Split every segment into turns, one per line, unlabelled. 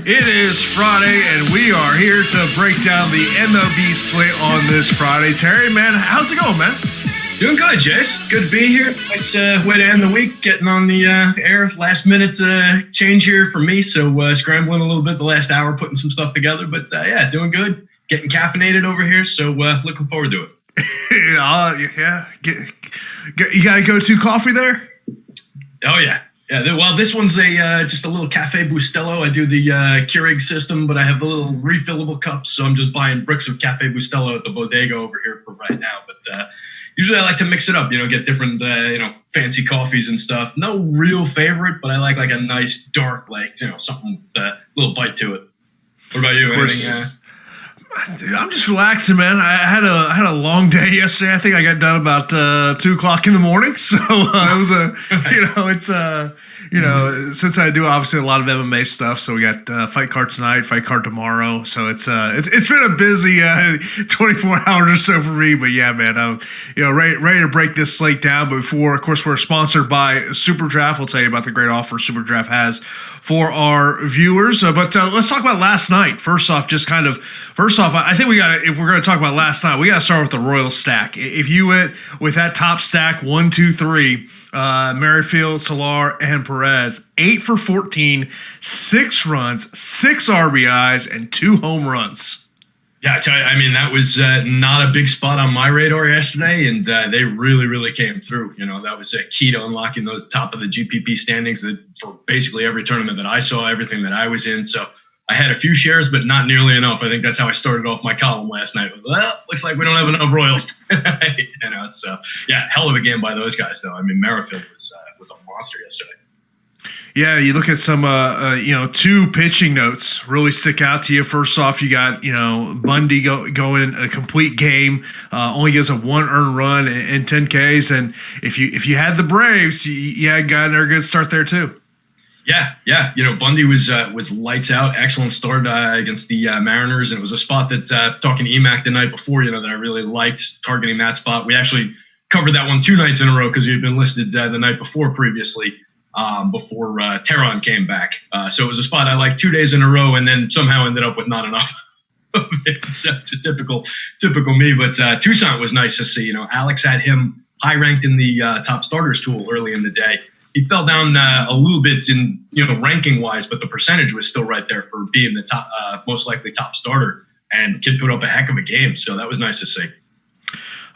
It is Friday, and we are here to break down the MLB slate on this Friday. Terry, man, how's it going, man?
Doing good, Jace. Good to be here. Nice way to end the week, getting on the air. Last minute change here for me, so scrambling a little bit the last hour, putting some stuff together. But yeah, doing good. Getting caffeinated over here, so looking forward to it.
Yeah. You got a go-to coffee there?
Oh, yeah. Yeah, well, this one's just a little Cafe Bustelo. I do the Keurig system, but I have the little refillable cups, so I'm just buying bricks of Cafe Bustelo at the bodega over here for right now. But usually I like to mix it up, get different, fancy coffees and stuff. No real favorite, but I like a nice dark, something with a little bite to it. What about you? Anything?
I'm just relaxing, man. I had a long day yesterday. I think I got done about 2:00 in the morning. So it was since I do obviously a lot of MMA stuff. So we got fight card tonight, fight card tomorrow. So it's been a busy 24 hours or so for me. But yeah, man, I'm ready to break this slate down. But before, of course, we're sponsored by SuperDraft. We'll tell you about the great offer SuperDraft has for our viewers. But let's talk about last night. First off, I think if we're going to talk about last night, we got to start with the Royal Stack. If you went with that top stack, 1, 2, 3, Merrifield, Solar, and Perez, 8 for 14, 6 runs, 6 RBIs, and 2 home runs.
Yeah, I tell you, that was not a big spot on my radar yesterday, and they really, really came through. That was a key to unlocking those top of the GPP standings for basically every tournament that I saw, everything that I was in. So I had a few shares, but not nearly enough. I think that's how I started off my column last night. It was, looks like we don't have enough Royals. So yeah, hell of a game by those guys, though. Merrifield was a monster yesterday.
Yeah, you look at some, 2 pitching notes really stick out to you. First off, you got, Bundy going a complete game, only gives a 1 earned run and 10 Ks. And if you had the Braves, you had got a good start there too.
Yeah. Bundy was lights out. Excellent start against the Mariners, and it was a spot that talking to EMAC the night before, that I really liked targeting that spot. We actually covered that one 2 nights in a row because we had been listed the night before previously. Before Teron came back. So it was a spot I liked 2 days in a row and then somehow ended up with not enough of it. So just typical me. But Toussaint was nice to see. Alex had him high ranked in the top starters tool early in the day. He fell down a little bit in, ranking wise, but the percentage was still right there for being the top, most likely top starter. And kid put up a heck of a game. So that was nice to see.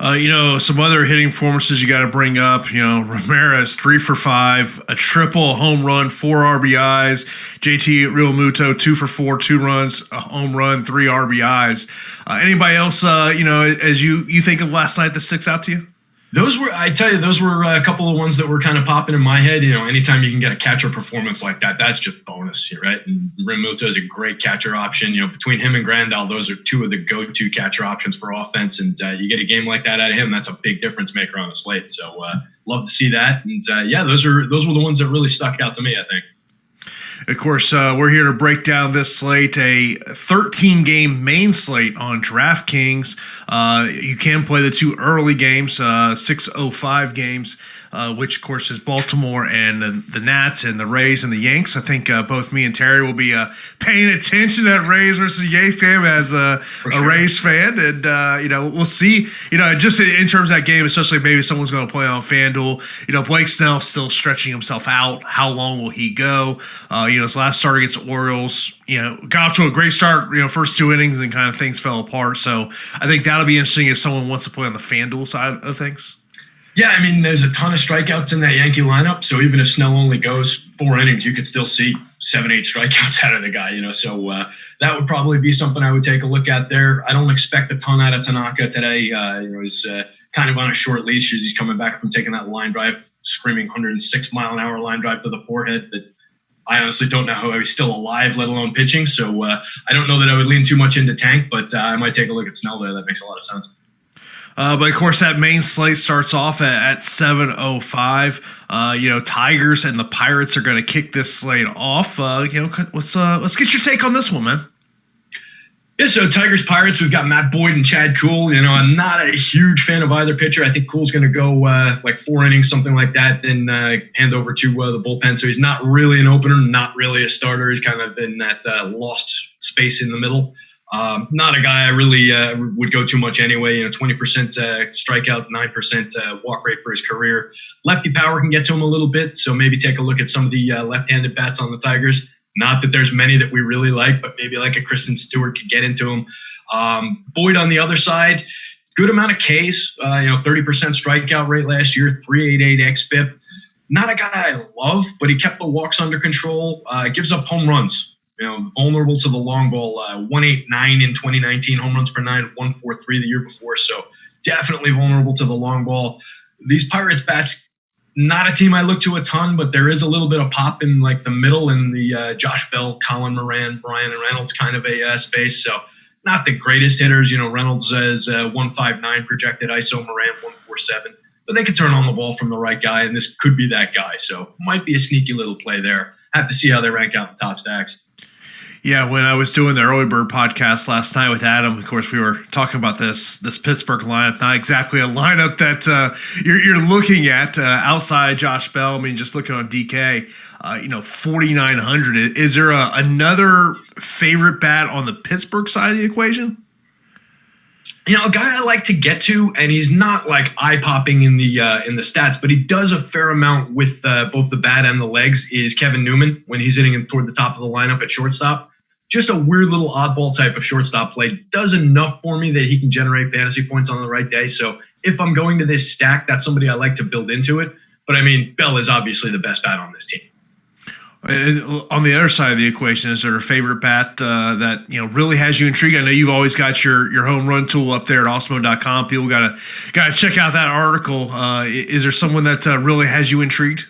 Some other hitting performances you got to bring up. Ramirez, 3 for 5, a triple, a home run, 4 RBIs. JT Realmuto, 2 for 4, 2 runs, a home run, 3 RBIs. Anybody else, as you think of last night that sticks out to you?
Those were a couple of ones that were kind of popping in my head. Anytime you can get a catcher performance like that, that's just bonus, right? And Realmuto is a great catcher option. Between him and Grandal, those are 2 of the go-to catcher options for offense. And you get a game like that out of him, that's a big difference maker on the slate. So love to see that. And those were the ones that really stuck out to me, I think.
Of course, we're here to break down this slate, a 13-game main slate on DraftKings. You can play the 2 early games, 6:05 games, which, of course, is Baltimore and the Nats and the Rays and the Yanks. I think both me and Terry will be paying attention to that Rays versus Yanks game as a Rays fan. And, we'll see, just in terms of that game, especially maybe someone's going to play on FanDuel. Blake Snell's still stretching himself out. How long will he go? His last start against the Orioles, got off to a great start, first 2 innings and kind of things fell apart. So I think that'll be interesting if someone wants to play on the FanDuel side of things.
Yeah, there's a ton of strikeouts in that Yankee lineup. So even if Snell only goes 4 innings, you could still see 7-8 strikeouts out of the guy, So that would probably be something I would take a look at there. I don't expect a ton out of Tanaka today. He's kind of on a short leash as he's coming back from taking that line drive, screaming 106-mile-an-hour line drive to the forehead that I honestly don't know how he's still alive, let alone pitching. So I don't know that I would lean too much into Tank, but I might take a look at Snell there. That makes a lot of sense.
But of course, that main slate starts off at 7:05. Tigers and the Pirates are going to kick this slate off. Let's get your take on this one, man.
Yeah, so Tigers Pirates, we've got Matt Boyd and Chad Kuhl. I'm not a huge fan of either pitcher. I think Kuhl's going to go like 4 innings, something like that, then hand over to the bullpen. So he's not really an opener, not really a starter. He's kind of in that lost space in the middle. Not a guy I really would go too much anyway. 20% strikeout, 9% walk rate for his career. Lefty power can get to him a little bit, so maybe take a look at some of the left-handed bats on the Tigers. Not that there's many that we really like, but maybe like a Kristen Stewart could get into him. Boyd on the other side, good amount of Ks, 30% strikeout rate last year, 3.88 xFIP. Not a guy I love, but he kept the walks under control, gives up home runs. Vulnerable to the long ball, 189 in 2019, home runs per 9, 143 the year before. So definitely vulnerable to the long ball. These Pirates bats, not a team I look to a ton, but there is a little bit of pop in like the middle in the Josh Bell, Colin Moran, Brian and Reynolds kind of a space. So not the greatest hitters. Reynolds has 159 projected, ISO Moran 147, but they could turn on the ball from the right guy, and this could be that guy. So might be a sneaky little play there. Have to see how they rank out in top stacks.
Yeah, when I was doing the Early Bird podcast last night with Adam, of course, we were talking about this Pittsburgh lineup. Not exactly a lineup that you're looking at outside Josh Bell. I mean, just looking on DK, 4,900. Is there another favorite bat on the Pittsburgh side of the equation?
A guy I like to get to, and he's not like eye-popping in the stats, but he does a fair amount with both the bat and the legs, is Kevin Newman when he's hitting him toward the top of the lineup at shortstop. Just a weird little oddball type of shortstop play. Does enough for me that he can generate fantasy points on the right day. So if I'm going to this stack, that's somebody I like to build into it. But I mean, Bell is obviously the best bat on this team.
And on the other side of the equation, is there a favorite bat that really has you intrigued? I know you've always got your home run tool up there at Awesemo.com. People gotta check out that article. Is there someone that really has you intrigued?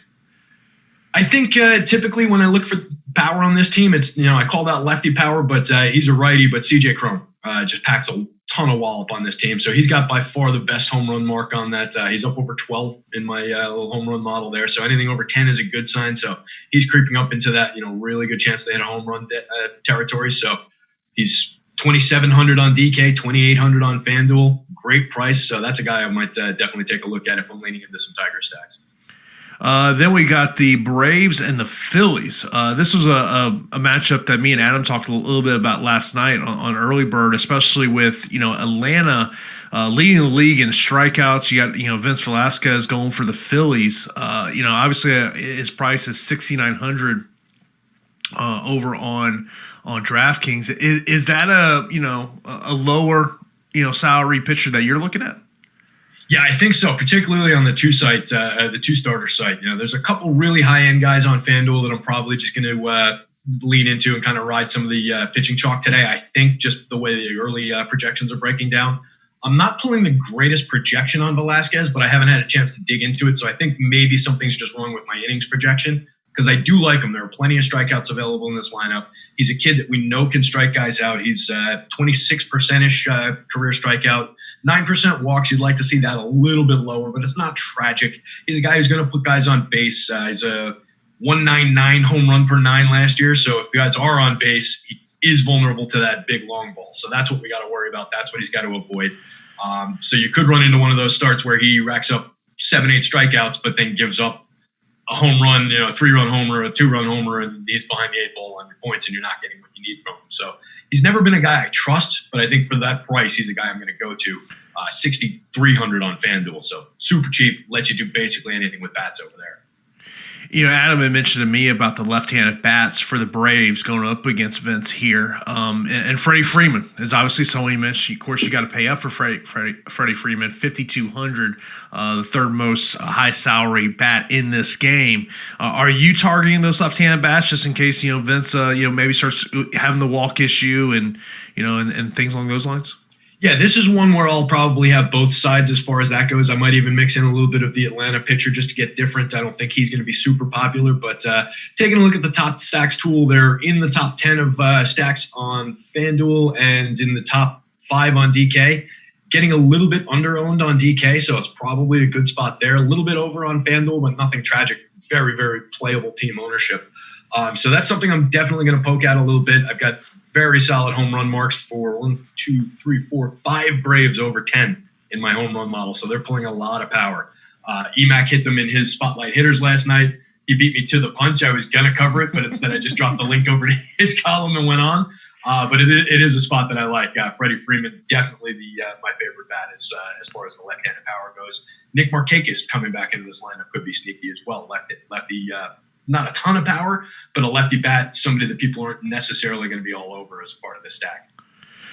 I think typically when I look for power on this team, it's I called out lefty power, but he's a righty. But CJ Cron just packs a ton of wallop on this team, so he's got by far the best home run mark on that. He's up over 12 in my little home run model there, so anything over 10 is a good sign. So he's creeping up into that really good chance to hit a home run territory. So he's 2,700 on DK, 2,800 on FanDuel, great price. So that's a guy I might definitely take a look at if I'm leaning into some Tiger stacks.
Then we got the Braves and the Phillies. This was a matchup that me and Adam talked a little bit about last night on Early Bird, especially with Atlanta leading the league in strikeouts. You got Vince Velasquez going for the Phillies. Obviously his price is 6,900 over on DraftKings. Is that a lower salary pitcher that you're looking at?
Yeah, I think so, particularly on the two-starter site. There's a couple really high-end guys on FanDuel that I'm probably just going to lean into and kind of ride some of the pitching chalk today. I think just the way the early projections are breaking down. I'm not pulling the greatest projection on Velasquez, but I haven't had a chance to dig into it, so I think maybe something's just wrong with my innings projection, because I do like him. There are plenty of strikeouts available in this lineup. He's a kid that we know can strike guys out. He's 26%-ish career strikeout. 9% walks, you'd like to see that a little bit lower, but it's not tragic. He's a guy who's going to put guys on base. He's a 199 home run per 9 last year, so if guys are on base, he is vulnerable to that big long ball. So that's what we got to worry about. That's what he's got to avoid. So you could run into one of those starts where he racks up 7-8 strikeouts, but then gives up a home run, a 3-run homer, a 2-run homer, and he's behind the 8 ball on your points, and you're not getting what you need from him. So he's never been a guy I trust, but I think for that price, he's a guy I'm going to go to. 6,300 on FanDuel, so super cheap, lets you do basically anything with bats over there.
Adam had mentioned to me about the left-handed bats for the Braves going up against Vince here. And Freddie Freeman is obviously someone you mentioned. Of course, you got to pay up for Freddie Freeman, 5,200, the third most high salary bat in this game. Are you targeting those left-handed bats just in case, Vince, maybe starts having the walk issue and things along those lines?
Yeah, this is one where I'll probably have both sides as far as that goes. I might even mix in a little bit of the Atlanta pitcher just to get different. I don't think he's going to be super popular, but taking a look at the top stacks tool, they're in the top 10 of stacks on FanDuel and in the top 5 on DK. Getting a little bit under-owned on DK, so it's probably a good spot there. A little bit over on FanDuel, but nothing tragic. Very, very playable team ownership. So that's something I'm definitely going to poke at a little bit. I've got very solid home run marks for 5 Braves over 10 in my home run model. So they're pulling a lot of power. Emac hit them in his spotlight hitters last night. He beat me to the punch. I was going to cover it, but instead I just dropped the link over to his column and went on. But it is a spot that I like. Freddie Freeman, definitely my favorite bat as far as the left-handed power goes. Nick Markakis coming back into this lineup could be sneaky as well. Lefty, not a ton of power, but a lefty bat, somebody that people aren't necessarily going to be all over as part of the stack.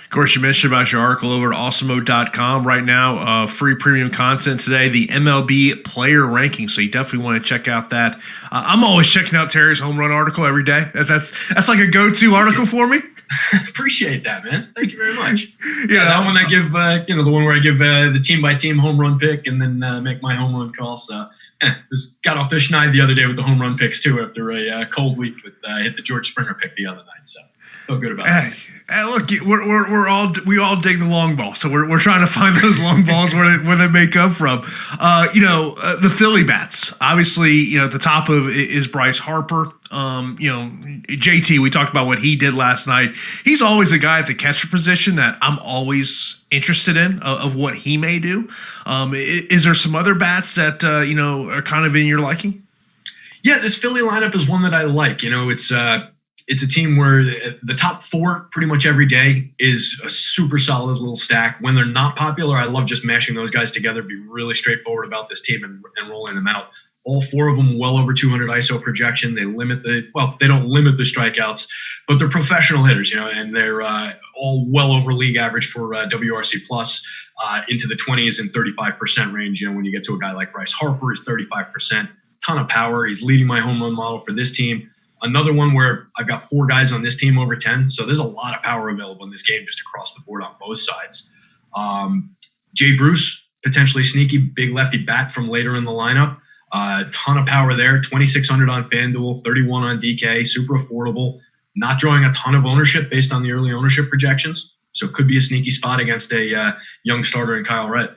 Of course, you mentioned about your article over at Awesemo.com right now. Free premium content today, the MLB player ranking. So you definitely want to check out that. I'm always checking out Terry's home run article every day. That's like a go-to article for me.
Appreciate that, man. Thank you very much. Yeah, that one I give, the one where I give the team-by-team home run pick and then make my home run call. So just got off the schneid the other day with the home run picks too after a cold week with hit the George Springer pick the other night. So feel good about it.
Hey, look, we all dig the long ball, so we're trying to find those long balls where they may come from. The Philly bats, obviously, at the top of is Bryce Harper. JT, we talked about what he did last night. He's always a guy at the catcher position that I'm always interested in of what he may do. Is there some other bats that are kind of in your liking?
Yeah, this Philly lineup is one that I like. It's a team where the top 4 pretty much every day is a super solid little stack. When they're not popular, I love just mashing those guys together, be really straightforward about this team and rolling them out. All 4 of them well over 200 ISO projection. They don't limit the strikeouts, but they're professional hitters, and they're all well over league average for WRC plus into the 20s and 35% range. When you get to a guy like Bryce Harper, he's 35%, ton of power. He's leading my home run model for this team. Another one where I've got 4 guys on this team over 10. So there's a lot of power available in this game just across the board on both sides. Jay Bruce, potentially sneaky, big lefty bat from later in the lineup. Ton of power there, 2,600 on FanDuel, 31 on DK, super affordable. Not drawing a ton of ownership based on the early ownership projections. So it could be a sneaky spot against a young starter in Kyle Redd.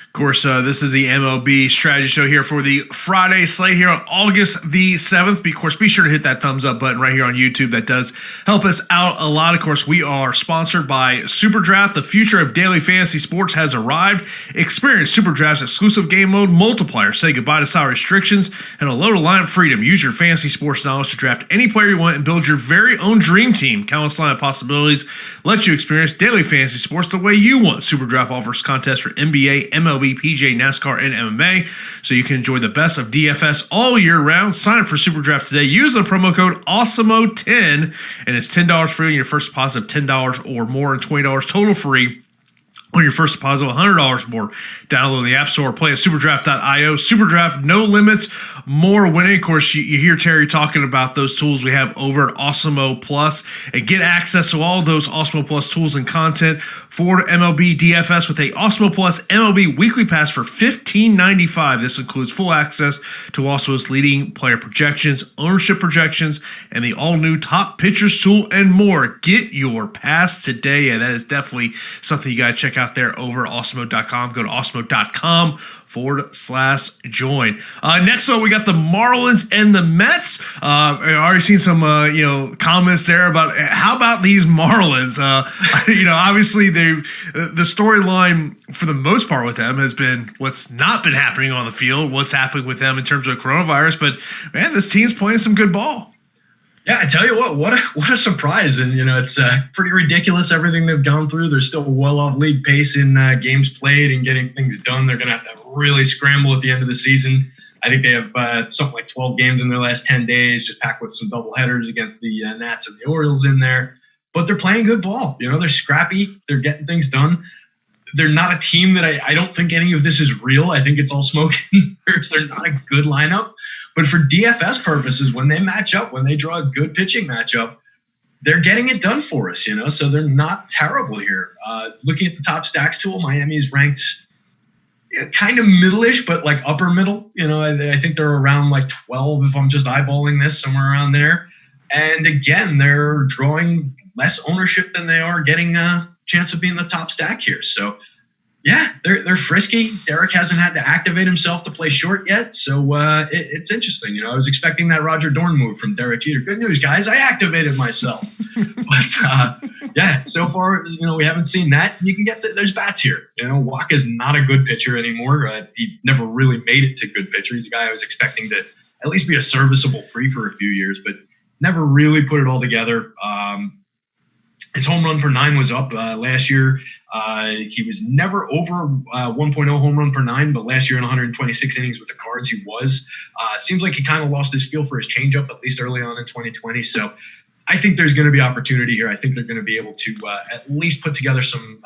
Of course, this is the MLB strategy show here for the Friday slate here on August the 7th. Of course, be sure to hit that thumbs up button right here on YouTube. That does help us out a lot. Of course, we are sponsored by SuperDraft. The future of daily fantasy sports has arrived. Experience SuperDraft's exclusive game mode multiplier. Say goodbye to salary restrictions and a load of lineup freedom. Use your fantasy sports knowledge to draft any player you want and build your very own dream team. Countless lineup possibilities let you experience daily fantasy sports the way you want. SuperDraft offers contests for NBA, MLB, PGA, NASCAR, and MMA, so you can enjoy the best of DFS all year round. Sign up for SuperDraft today. Use the promo code Awesemo10, and it's $10 free on your first deposit of $10 or more, and $20 total free on your first deposit of $100 or more. Download the App Store, play at superdraft.io. SuperDraft, no limits, more winning. Of course, you hear Terry talking about those tools we have over at Awesemo Plus, and get access to all those Awesemo Plus tools and content for MLB DFS with a Awesemo Plus MLB Weekly Pass for $15.95. This includes full access to Awesemo's leading player projections, ownership projections, and the all-new top pitchers tool and more. Get your pass today, and that is definitely something you got to check out there over at Awesemo.com. Go to Awesemo.com/join. Next up, we got the Marlins and the Mets. I've already seen some comments there about how about these Marlins. Obviously the storyline for the most part with them has been what's not been happening on the field, what's happening with them in terms of coronavirus. But man, this team's playing some good ball.
Yeah, I tell you what a surprise. And, it's pretty ridiculous, everything they've gone through. They're still well off league pace in games played and getting things done. They're going to have to really scramble at the end of the season. I think they have something like 12 games in their last 10 days, just packed with some doubleheaders against the Nats and the Orioles in there. But they're playing good ball. They're scrappy. They're getting things done. They're not a team that I don't think any of this is real. I think it's all smoke and mirrors. They're not a good lineup. But for DFS purposes, when they match up, when they draw a good pitching matchup, they're getting it done for us, so they're not terrible here. Looking at the top stacks tool, Miami's ranked kind of middle-ish, but like upper middle. I think they're around like 12 if I'm just eyeballing this, somewhere around there. And again, they're drawing less ownership than they are getting a chance of being the top stack here. So Yeah, they're frisky. Derek hasn't had to activate himself to play short yet, so it's interesting. I was expecting that Roger Dorn move from Derek Jeter. Good news, guys! I activated myself, but yeah, so far we haven't seen that. You can get to there's bats here. Waka's not a good pitcher anymore. He never really made it to good pitcher. He's a guy I was expecting to at least be a serviceable 3 for a few years, but never really put it all together. His home run per 9 was up last year. He was never over 1.0 home run per 9, but last year in 126 innings with the Cards, he was. Seems like he kind of lost his feel for his changeup, at least early on in 2020. So I think there's going to be opportunity here. I think they're going to be able to at least put together some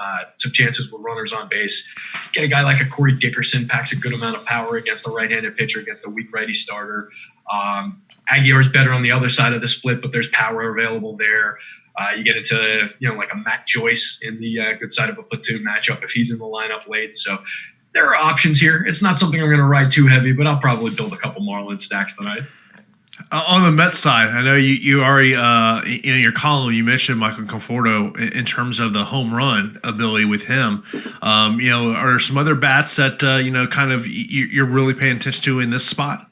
chances with runners on base. Get a guy like a Corey Dickerson, packs a good amount of power against a right-handed pitcher, against a weak righty starter. Aguilar's better on the other side of the split, but there's power available there. You get into, like a Matt Joyce in the good side of a platoon matchup if he's in the lineup late. So there are options here. It's not something I'm going to ride too heavy, but I'll probably build a couple Marlin stacks tonight.
On the Mets side, I know you already in your column you mentioned Michael Conforto in terms of the home run ability with him. Are there some other bats that kind of you're really paying attention to in this spot?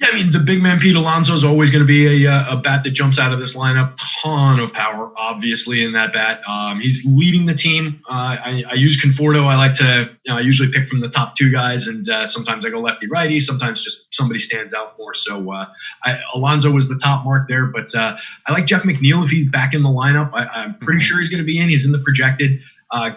Yeah, I mean, the big man Pete Alonso is always going to be a bat that jumps out of this lineup. Ton of power, obviously, in that bat. He's leading the team. I use Conforto. I like to, I usually pick from the top 2 guys, and sometimes I go lefty-righty. Sometimes just somebody stands out more. So Alonso was the top mark there, but I like Jeff McNeil if he's back in the lineup. I'm pretty sure he's going to be in. He's in the projected.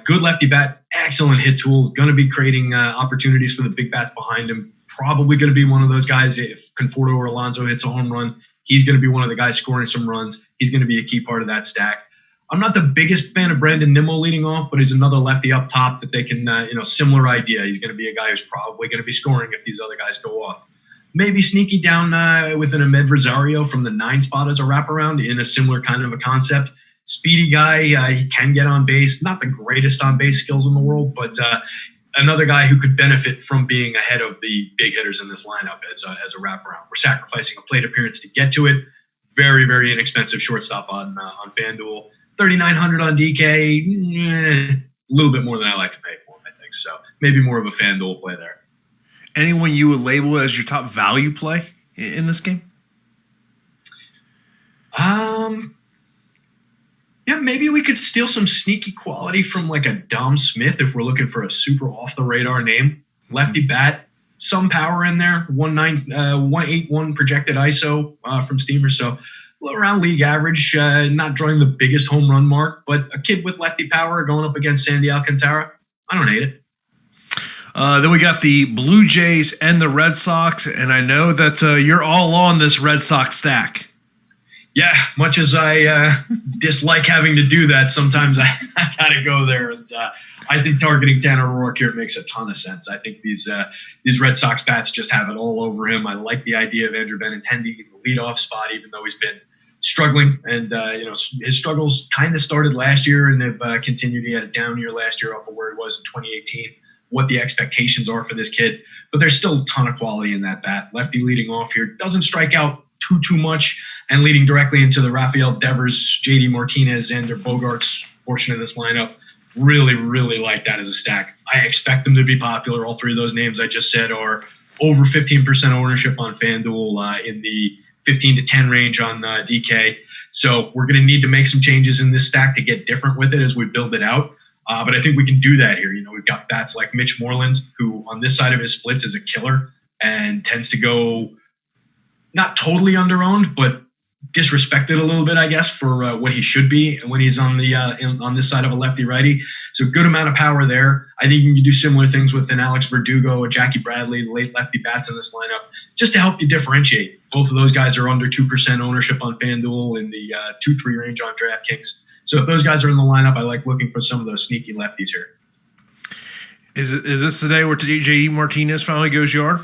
Good lefty bat, excellent hit tools, going to be creating opportunities for the big bats behind him. Probably going to be one of those guys. If Conforto or Alonso hits a home run, he's going to be one of the guys scoring some runs. He's going to be a key part of that stack. I'm not the biggest fan of Brandon Nimmo leading off, but he's another lefty up top that they can, similar idea. He's going to be a guy who's probably going to be scoring if these other guys go off. Maybe sneaky down with an Ahmed Rosario from the 9 spot as a wraparound in a similar kind of a concept. Speedy guy, he can get on base. Not the greatest on base skills in the world, but another guy who could benefit from being ahead of the big hitters in this lineup as a wraparound. We're sacrificing a plate appearance to get to it. Very, very inexpensive shortstop on FanDuel. $3,900 on DK, a little bit more than I like to pay for him, I think. So maybe more of a FanDuel play there.
Anyone you would label as your top value play in this game?
Yeah, maybe we could steal some sneaky quality from like a Dom Smith if we're looking for a super off-the-radar name. Lefty bat, some power in there, 181 projected ISO from Steamer. So around league average, not drawing the biggest home run mark, but a kid with lefty power going up against Sandy Alcantara. I don't hate it.
Then we got the Blue Jays and the Red Sox, and I know that you're all on this Red Sox stack.
Yeah, much as I dislike having to do that, sometimes I got to go there. And I think targeting Tanner Roark here makes a ton of sense. I think these Red Sox bats just have it all over him. I like the idea of Andrew Benintendi in the leadoff spot, even though he's been struggling. And, his struggles kind of started last year and they've continued. He had a down year last year off of where he was in 2018, what the expectations are for this kid. But there's still a ton of quality in that bat. Lefty leading off here. Doesn't strike out too much, and leading directly into the Rafael Devers, JD Martinez, Xander Bogaerts portion of this lineup. Really, really like that as a stack. I expect them to be popular. All 3 of those names I just said are over 15% ownership on FanDuel, in the 15 to 10 range on DK. So we're going to need to make some changes in this stack to get different with it as we build it out. But I think we can do that here. We've got bats like Mitch Moreland, who on this side of his splits is a killer and tends to go not totally underowned, but disrespected a little bit, I guess, for what he should be when he's on the on this side of a lefty-righty. So good amount of power there. I think you can do similar things with an Alex Verdugo, a Jackie Bradley, late lefty bats in this lineup, just to help you differentiate. Both of those guys are under 2% ownership on FanDuel in the 2-3 range on DraftKings. So if those guys are in the lineup, I like looking for some of those sneaky lefties here.
Is this the day where JD Martinez finally goes yard?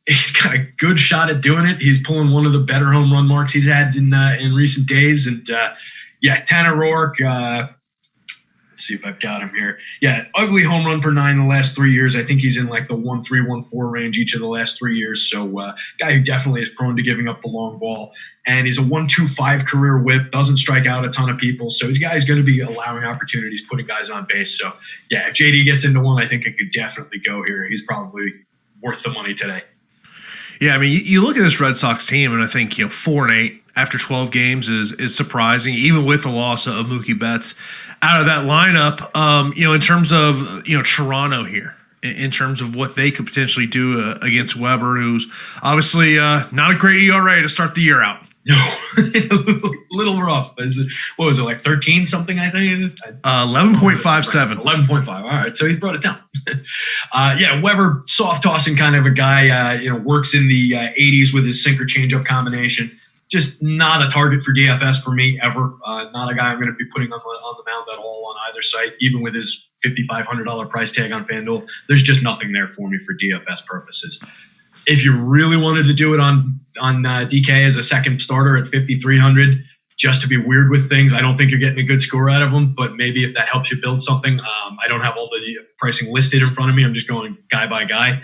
He's got a good shot at doing it. He's pulling one of the better home run marks he's had in recent days. And, Tanner Roark, Let's see if I've got him here. Yeah, ugly home run per 9 in the last 3 years. I think he's in like the 1.3, 1.4 range each of the last 3 years. So guy who definitely is prone to giving up the long ball. And he's a 1.25 career whip, doesn't strike out a ton of people. So he's a guy who's going to be allowing opportunities, putting guys on base. So, yeah, if JD gets into one, I think it could definitely go here. He's probably worth the money today.
Yeah, I mean, you look at this Red Sox team, and I think 4-8 after 12 games is surprising, even with the loss of Mookie Betts out of that lineup. In terms of Toronto here, in terms of what they could potentially do against Weber, who's obviously not a great ERA to start the year out.
No, a little rough. What was it, like 13 something, I think?
11.57.
11.5. All right, so he's brought it down. Weber, soft tossing kind of a guy, works in the 80s with his sinker changeup combination. Just not a target for DFS for me ever. Not a guy I'm going to be putting on the mound at all on either site, even with his $5,500 price tag on FanDuel. There's just nothing there for me for DFS purposes. If you really wanted to do it on DK as a second starter at 5,300, just to be weird with things, I don't think you're getting a good score out of them. But maybe if that helps you build something, I don't have all the pricing listed in front of me. I'm just going guy by guy.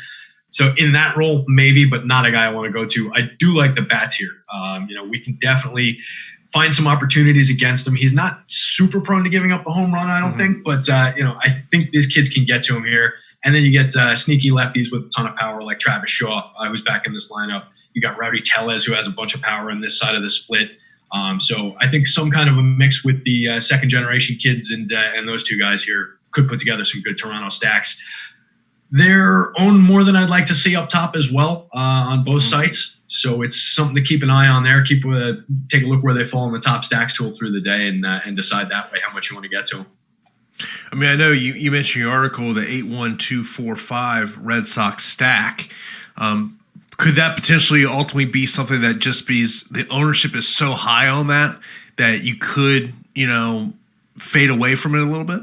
So in that role, maybe, but not a guy I want to go to. I do like the bats here. We can definitely find some opportunities against him. He's not super prone to giving up the home run, I don't think, but I think these kids can get to him here. And then you get sneaky lefties with a ton of power like Travis Shaw, who's back in this lineup. You got Rowdy Tellez, who has a bunch of power on this side of the split. So I think some kind of a mix with the second-generation kids and those two guys here could put together some good Toronto stacks. They're owned more than I'd like to see up top as well on both sites. So it's something to keep an eye on there. Take a look where they fall in the top stacks tool through the day and decide that way how much you want to get to them.
I mean, I know you mentioned your article, the 81245 Red Sox stack. Could that potentially ultimately be something that just the ownership is so high on that you could, fade away from it a little bit?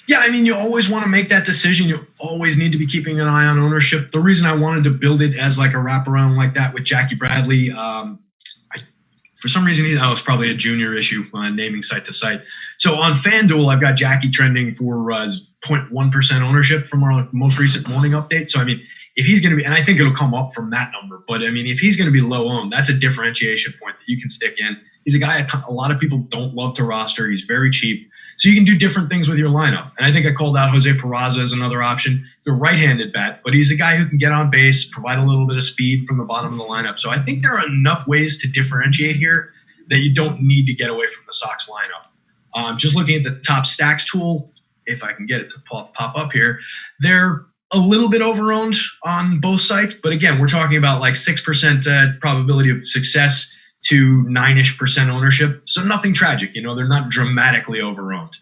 Yeah, I mean, you always want to make that decision. You always need to be keeping an eye on ownership. The reason I wanted to build it as like a wraparound like that with Jackie Bradley, for some reason, it's probably a junior issue naming site to site. So on FanDuel, I've got Jackie trending for 0.1% ownership from our most recent morning update. So, I mean, if he's going to be, and I think it'll come up from that number, but I mean, if he's going to be low owned, that's a differentiation point that you can stick in. He's a guy a lot of people don't love to roster. He's very cheap. So you can do different things with your lineup. And I think I called out Jose Peraza as another option. The right-handed bat, but he's a guy who can get on base, provide a little bit of speed from the bottom of the lineup. So I think there are enough ways to differentiate here that you don't need to get away from the Sox lineup. Just looking at the top stacks tool, if I can get it to pop up here, they're a little bit overowned on both sites. But again, we're talking about like 6% probability of success to 9-ish% ownership. So nothing tragic. They're not dramatically overowned.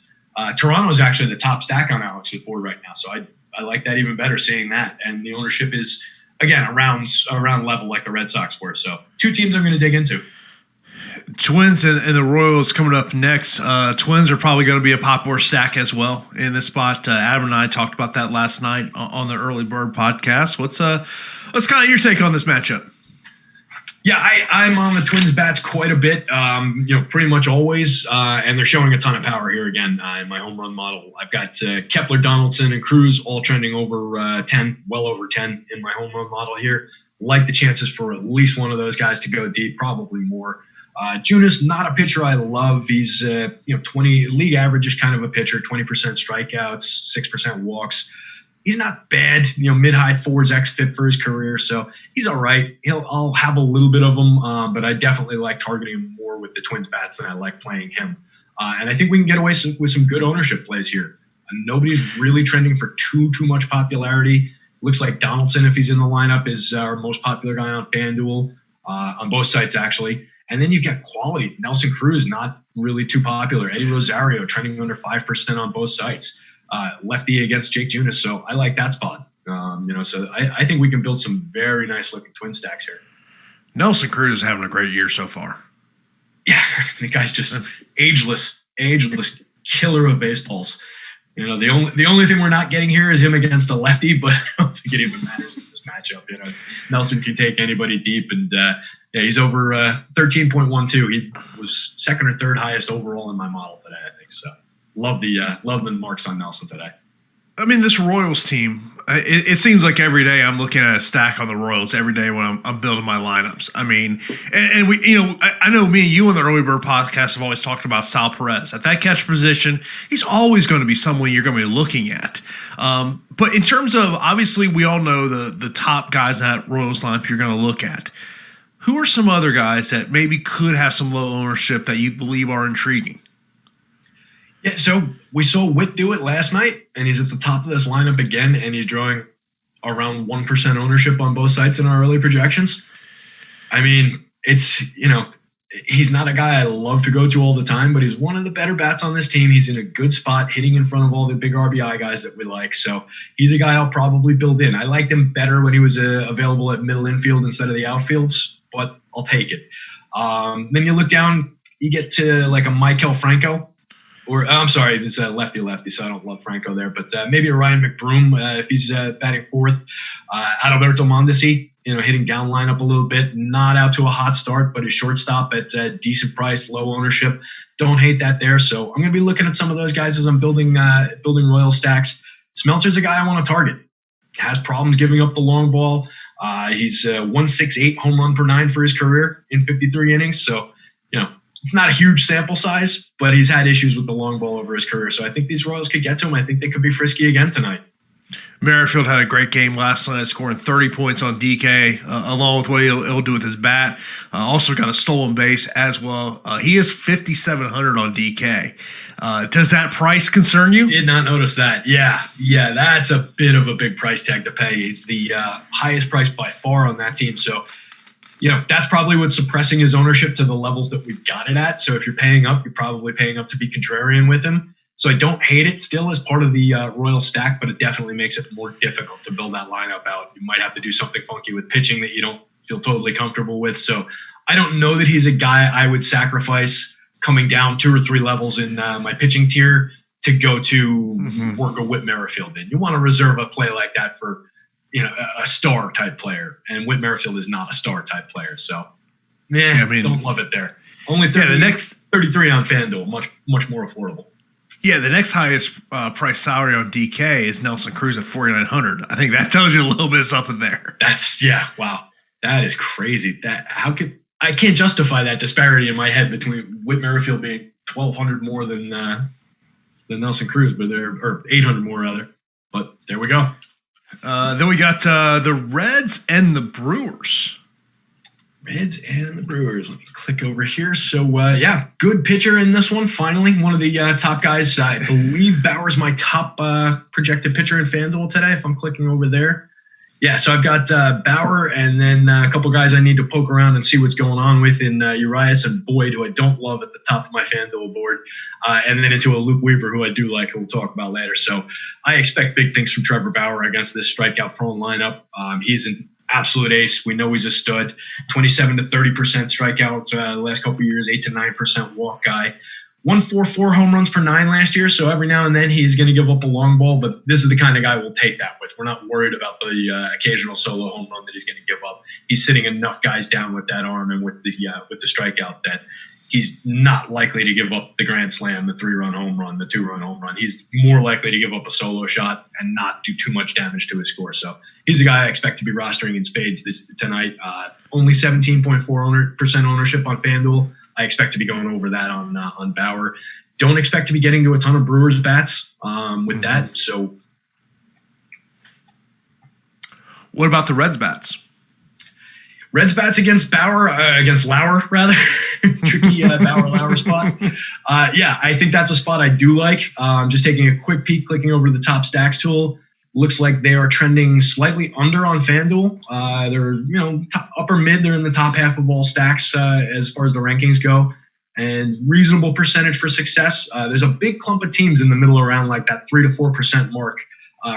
Toronto is actually the top stack on Alex's board right now. So I like that even better, seeing that. And the ownership is, again, around level like the Red Sox were. So two teams I'm going to dig into.
Twins and the Royals coming up next. Twins are probably going to be a popular stack as well in this spot. Adam and I talked about that last night on the Early Bird podcast. What's kind of your take on this matchup?
Yeah, I'm on the Twins bats quite a bit, pretty much always, and they're showing a ton of power here again in my home run model. I've got Kepler, Donaldson, and Cruz all trending over 10, well over 10 in my home run model here. Like the chances for at least one of those guys to go deep, probably more. Junis, not a pitcher I love. He's 20 league average is kind of a pitcher, 20% strikeouts, 6% walks. He's not bad, mid-high fours xFIP for his career, so he's all right. I'll have a little bit of him, but I definitely like targeting him more with the Twins bats than I like playing him. And I think we can get away with some good ownership plays here. Nobody's really trending for too much popularity. Looks like Donaldson, if he's in the lineup, is our most popular guy on FanDuel, on both sites actually. And then you've got quality. Nelson Cruz, not really too popular. Eddie Rosario trending under 5% on both sites. Lefty against Jake Junis, so I like that spot. So I think we can build some very nice looking twin stacks here.
Nelson Cruz is having a great year so far.
Yeah, the guy's just ageless killer of baseballs. The only thing we're not getting here is him against a lefty, but I don't think it even matters in this matchup. Nelson can take anybody deep, and he's over 13.12. He was second or third highest overall in my model today, I think. So love the marks on Nelson today.
I mean, this Royals team, it seems like every day I'm looking at a stack on the Royals every day when I'm building my lineups. I mean, and we, I know me and you on the Early Bird podcast have always talked about Sal Perez. At that catch position, he's always going to be someone you're going to be looking at. But in terms of, obviously, we all know the top guys in that Royals lineup you're going to look at. Who are some other guys that maybe could have some low ownership that you believe are intriguing?
Yeah, so we saw Witt do it last night, and he's at the top of this lineup again, and he's drawing around 1% ownership on both sites in our early projections. I mean, it's, he's not a guy I love to go to all the time, but he's one of the better bats on this team. He's in a good spot, hitting in front of all the big RBI guys that we like. So he's a guy I'll probably build in. I liked him better when he was available at middle infield instead of the outfields, but I'll take it. Then you look down, you get to like a Maikel Franco. Or I'm sorry, it's a lefty, so I don't love Franco there. But maybe a Ryan McBroom if he's batting fourth. Adalberto Mondesi, hitting down lineup a little bit. Not out to a hot start, but a shortstop at a decent price, low ownership. Don't hate that there. So I'm going to be looking at some of those guys as I'm building Royal stacks. Smeltzer's a guy I want to target. Has problems giving up the long ball. He's 168 home run per 9 for his career in 53 innings. So, it's not a huge sample size, but he's had issues with the long ball over his career. So I think these Royals could get to him. I think they could be frisky again tonight.
Merrifield had a great game last night, scoring 30 points on DK, along with what he'll do with his bat. Also got a stolen base as well. He is 5,700 on DK. Does that price concern you?
Did not notice that. Yeah, that's a bit of a big price tag to pay. He's the highest price by far on that team. So, that's probably what's suppressing his ownership to the levels that we've got it at. So if you're paying up, you're probably paying up to be contrarian with him. So I don't hate it still as part of the Royal stack, but it definitely makes it more difficult to build that lineup out. You might have to do something funky with pitching that you don't feel totally comfortable with. So I don't know that he's a guy I would sacrifice coming down 2 or 3 levels in my pitching tier to go to work a Whit Merrifield in. You want to reserve a play like that for a star type player, and Whit Merrifield is not a star type player. So, don't love it there. Only 33 on FanDuel, much more affordable.
Yeah, the next highest price salary on DK is Nelson Cruz at 4,900. I think that tells you a little bit of something there.
Wow, that is crazy. I can't justify that disparity in my head between Whit Merrifield being 1,200 more than Nelson Cruz, or 800 more rather. But there we go.
Then we got the Reds and the Brewers.
Let me click over here. So, good pitcher in this one. Finally, one of the top guys. I believe Bauer's my top projected pitcher in FanDuel today, if I'm clicking over there. Yeah, so I've got Bauer and then a couple guys I need to poke around and see what's going on with in Urias and Boyd, who I don't love at the top of my FanDuel board, and then into a Luke Weaver, who I do like, who we'll talk about later. So I expect big things from Trevor Bauer against this strikeout-prone lineup. He's an absolute ace. We know he's a stud. 27 to 30% strikeout the last couple of years, 8 to 9% walk guy. 144 home runs per 9 last year, so every now and then he's going to give up a long ball, but this is the kind of guy we'll take that with. We're not worried about the occasional solo home run that he's going to give up. He's sitting enough guys down with that arm and with the strikeout that he's not likely to give up the grand slam, the 3-run home run, the 2-run home run. He's more likely to give up a solo shot and not do too much damage to his score. So he's a guy I expect to be rostering in spades tonight. Only 17.4% ownership on FanDuel. I expect to be going over that on Bauer. Don't expect to be getting to a ton of Brewers bats with that. So,
what about the Reds bats?
Reds bats against Lauer rather. Tricky Bauer-Lauer spot. I think that's a spot I do like. Just taking a quick peek, clicking over to the top stacks tool. Looks like they are trending slightly under on FanDuel. They're, upper mid. They're in the top half of all stacks as far as the rankings go, and reasonable percentage for success. There's a big clump of teams in the middle around like that 3 to 4% mark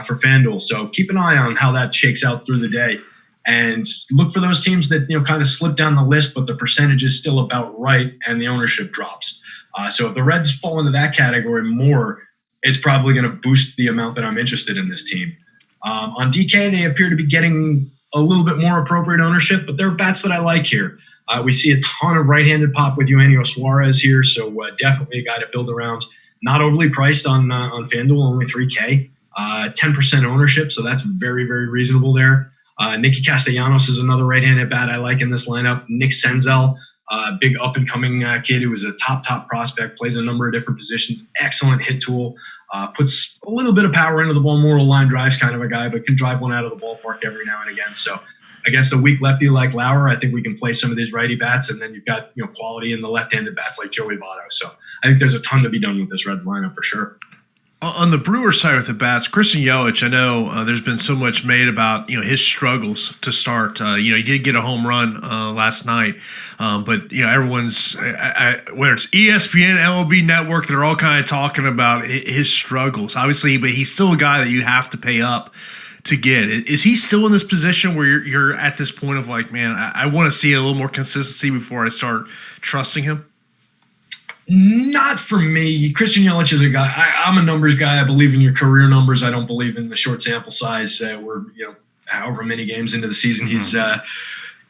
for FanDuel. So keep an eye on how that shakes out through the day, and look for those teams that kind of slip down the list, but the percentage is still about right, and the ownership drops. So if the Reds fall into that category more, it's probably going to boost the amount that I'm interested in this team. On DK, they appear to be getting a little bit more appropriate ownership, but there are bats that I like here. We see a ton of right-handed pop with Eugenio Suarez here, so definitely a guy to build around. not overly priced on FanDuel, only 3K, 10% ownership, so that's very, very reasonable there. Nikki Castellanos is another right-handed bat I like in this lineup. Nick Senzel, big up-and-coming kid who is a top prospect, plays a number of different positions, excellent hit tool, puts a little bit of power into the ball, more line drives kind of a guy, but can drive one out of the ballpark every now and again. So against a weak lefty like Lauer, I think we can play some of these righty bats, and then you've got quality in the left-handed bats like Joey Votto. So I think there's a ton to be done with this Reds lineup for sure.
On the Brewers side with the bats, Kristen Yowick, I know there's been so much made about his struggles to start. He did get a home run last night, but everyone's whether it's ESPN, MLB Network, they're all kind of talking about his struggles. Obviously, but he's still a guy that you have to pay up to get. Is he still in this position where you're at this point of like, man, I want to see a little more consistency before I start trusting him?
Not for me. Kristen Yowick is a guy. I'm a numbers guy. I believe in your career numbers. I don't believe in the short sample size. We're however many games into the season. He's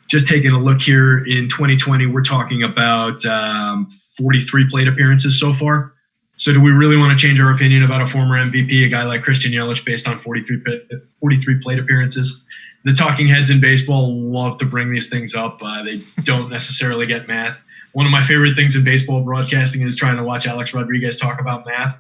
just taking a look here in 2020. We're talking about 43 plate appearances so far. So do we really want to change our opinion about a former MVP, a guy like Kristen Yowick, based on 43 plate appearances? The talking heads in baseball love to bring these things up. They don't necessarily get math. One of my favorite things in baseball broadcasting is trying to watch Alex Rodriguez talk about math.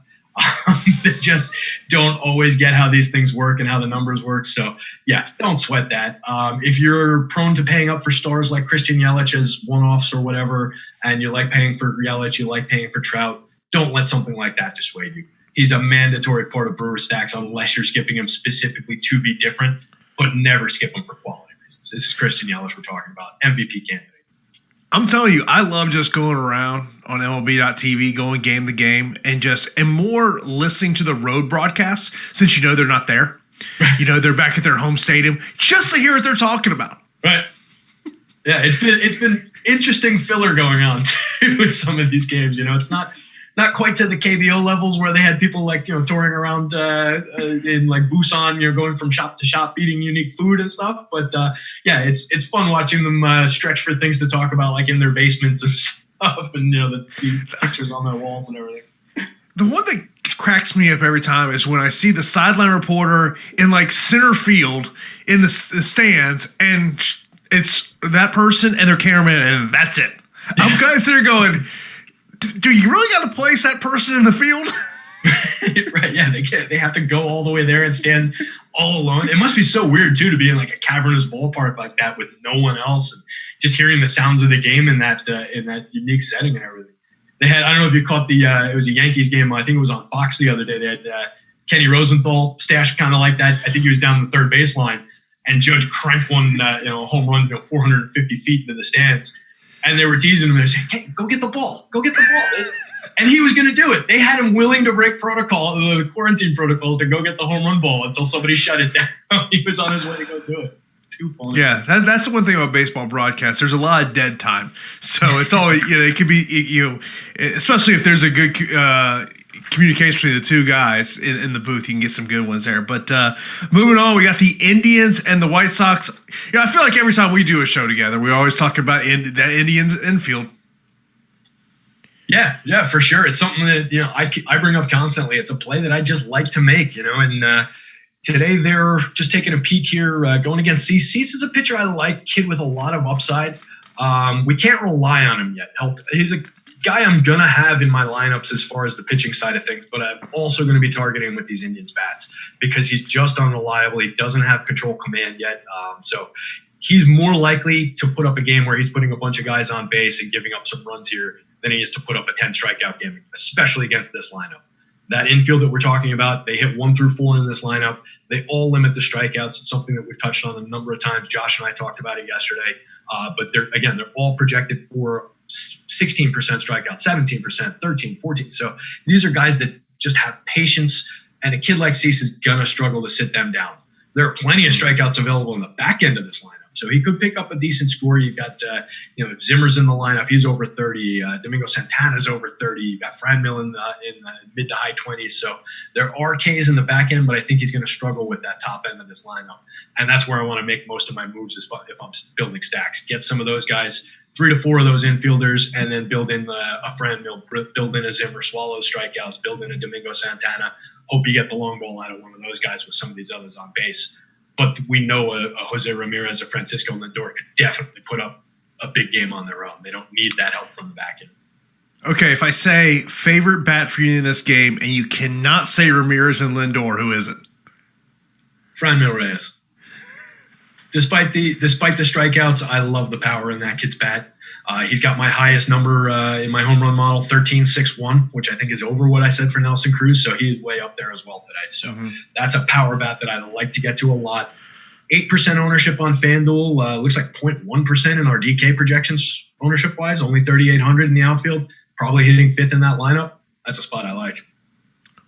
They just don't always get how these things work and how the numbers work. So, yeah, don't sweat that. If you're prone to paying up for stars like Kristen Yelich as one-offs or whatever, and you like paying for Yelich, you like paying for Trout, don't let something like that dissuade you. He's a mandatory part of Brewer stacks unless you're skipping him specifically to be different, but never skip him for quality reasons. This is Kristen Yelich we're talking about, MVP candidate.
I'm telling you, I love just going around on MLB.TV, going game to game, and more listening to the road broadcasts since they're not there. They're back at their home stadium just to hear what they're talking about.
Right. Yeah, it's been interesting filler going on too with some of these games. It's not quite to the KBO levels where they had people touring around in like Busan, going from shop to shop eating unique food and stuff. But it's fun watching them stretch for things to talk about, like in their basements and stuff, and the pictures on their walls and everything.
The one that cracks me up every time is when I see the sideline reporter in like center field in the stands, and it's that person and their cameraman, and that's it. I'm kind of sitting there going, do you really got to place that person in the field?
Right, yeah, they have to go all the way there and stand all alone. It must be so weird, too, to be in like a cavernous ballpark like that with no one else and just hearing the sounds of the game in that unique setting and everything. They had, I don't know if you caught it was a Yankees game. I think it was on Fox the other day. They had Kenny Rosenthal stashed kind of like that. I think he was down the third baseline, and Judge cranked one home run 450 feet into the stands. And they were teasing him. They were saying, "Hey, go get the ball. Go get the ball." And he was going to do it. They had him willing to break the quarantine protocols, to go get the home run ball until somebody shut it down. He was on his way to go do it. Too funny.
Yeah, that's the one thing about baseball broadcasts. There's a lot of dead time. So it's always, it could be, especially if there's a good communication between the two guys in the booth, you can get some good ones there. But moving on, we got the Indians and the White Sox. I feel like every time we do a show together, we always talk about that Indians infield.
Yeah, for sure. It's something that I bring up constantly. It's a play that I just like to make, and today they're just taking a peek here, going against Cease. Cease is a pitcher I like, kid with a lot of upside. We can't rely on him yet. He's a guy I'm going to have in my lineups as far as the pitching side of things, but I'm also going to be targeting him with these Indians bats because he's just unreliable. He doesn't have control command yet. So he's more likely to put up a game where he's putting a bunch of guys on base and giving up some runs here than he is to put up a 10 strikeout game, especially against this lineup. That infield that we're talking about, they hit 1 through 4 in this lineup. They all limit the strikeouts. It's something that we've touched on a number of times. Josh and I talked about it yesterday. But they're all projected for 16% strikeout, 17%, 13, 14. So these are guys that just have patience, and a kid like Cease is going to struggle to sit them down. There are plenty of strikeouts available in the back end of this lineup. So he could pick up a decent score. You've got, Zimmer's in the lineup. He's over 30. Domingo Santana's over 30. You've got Franmil in the mid to high 20s. So there are Ks in the back end, but I think he's going to struggle with that top end of this lineup. And that's where I want to make most of my moves if I'm building stacks. Get some of those guys 3 to 4 of those infielders, and then build in a Fran Mill, build in a Zimmer, swallow strikeouts, build in a Domingo Santana. Hope you get the long ball out of one of those guys with some of these others on base. But we know a Jose Ramirez, a Francisco Lindor could definitely put up a big game on their own. They don't need that help from the back end.
Okay, if I say favorite bat for you in this game, and you cannot say Ramirez and Lindor, who is it?
Franmil Reyes. Despite the strikeouts, I love the power in that kid's bat. He's got my highest number in my home run model, 13.61, which I think is over what I said for Nelson Cruz. So he's way up there as well today. So that's a power bat that I like to get to a lot. 8% ownership on FanDuel. Looks like 0.1% in our DK projections ownership-wise. Only 3,800 in the outfield. Probably hitting 5th in that lineup. That's a spot I like.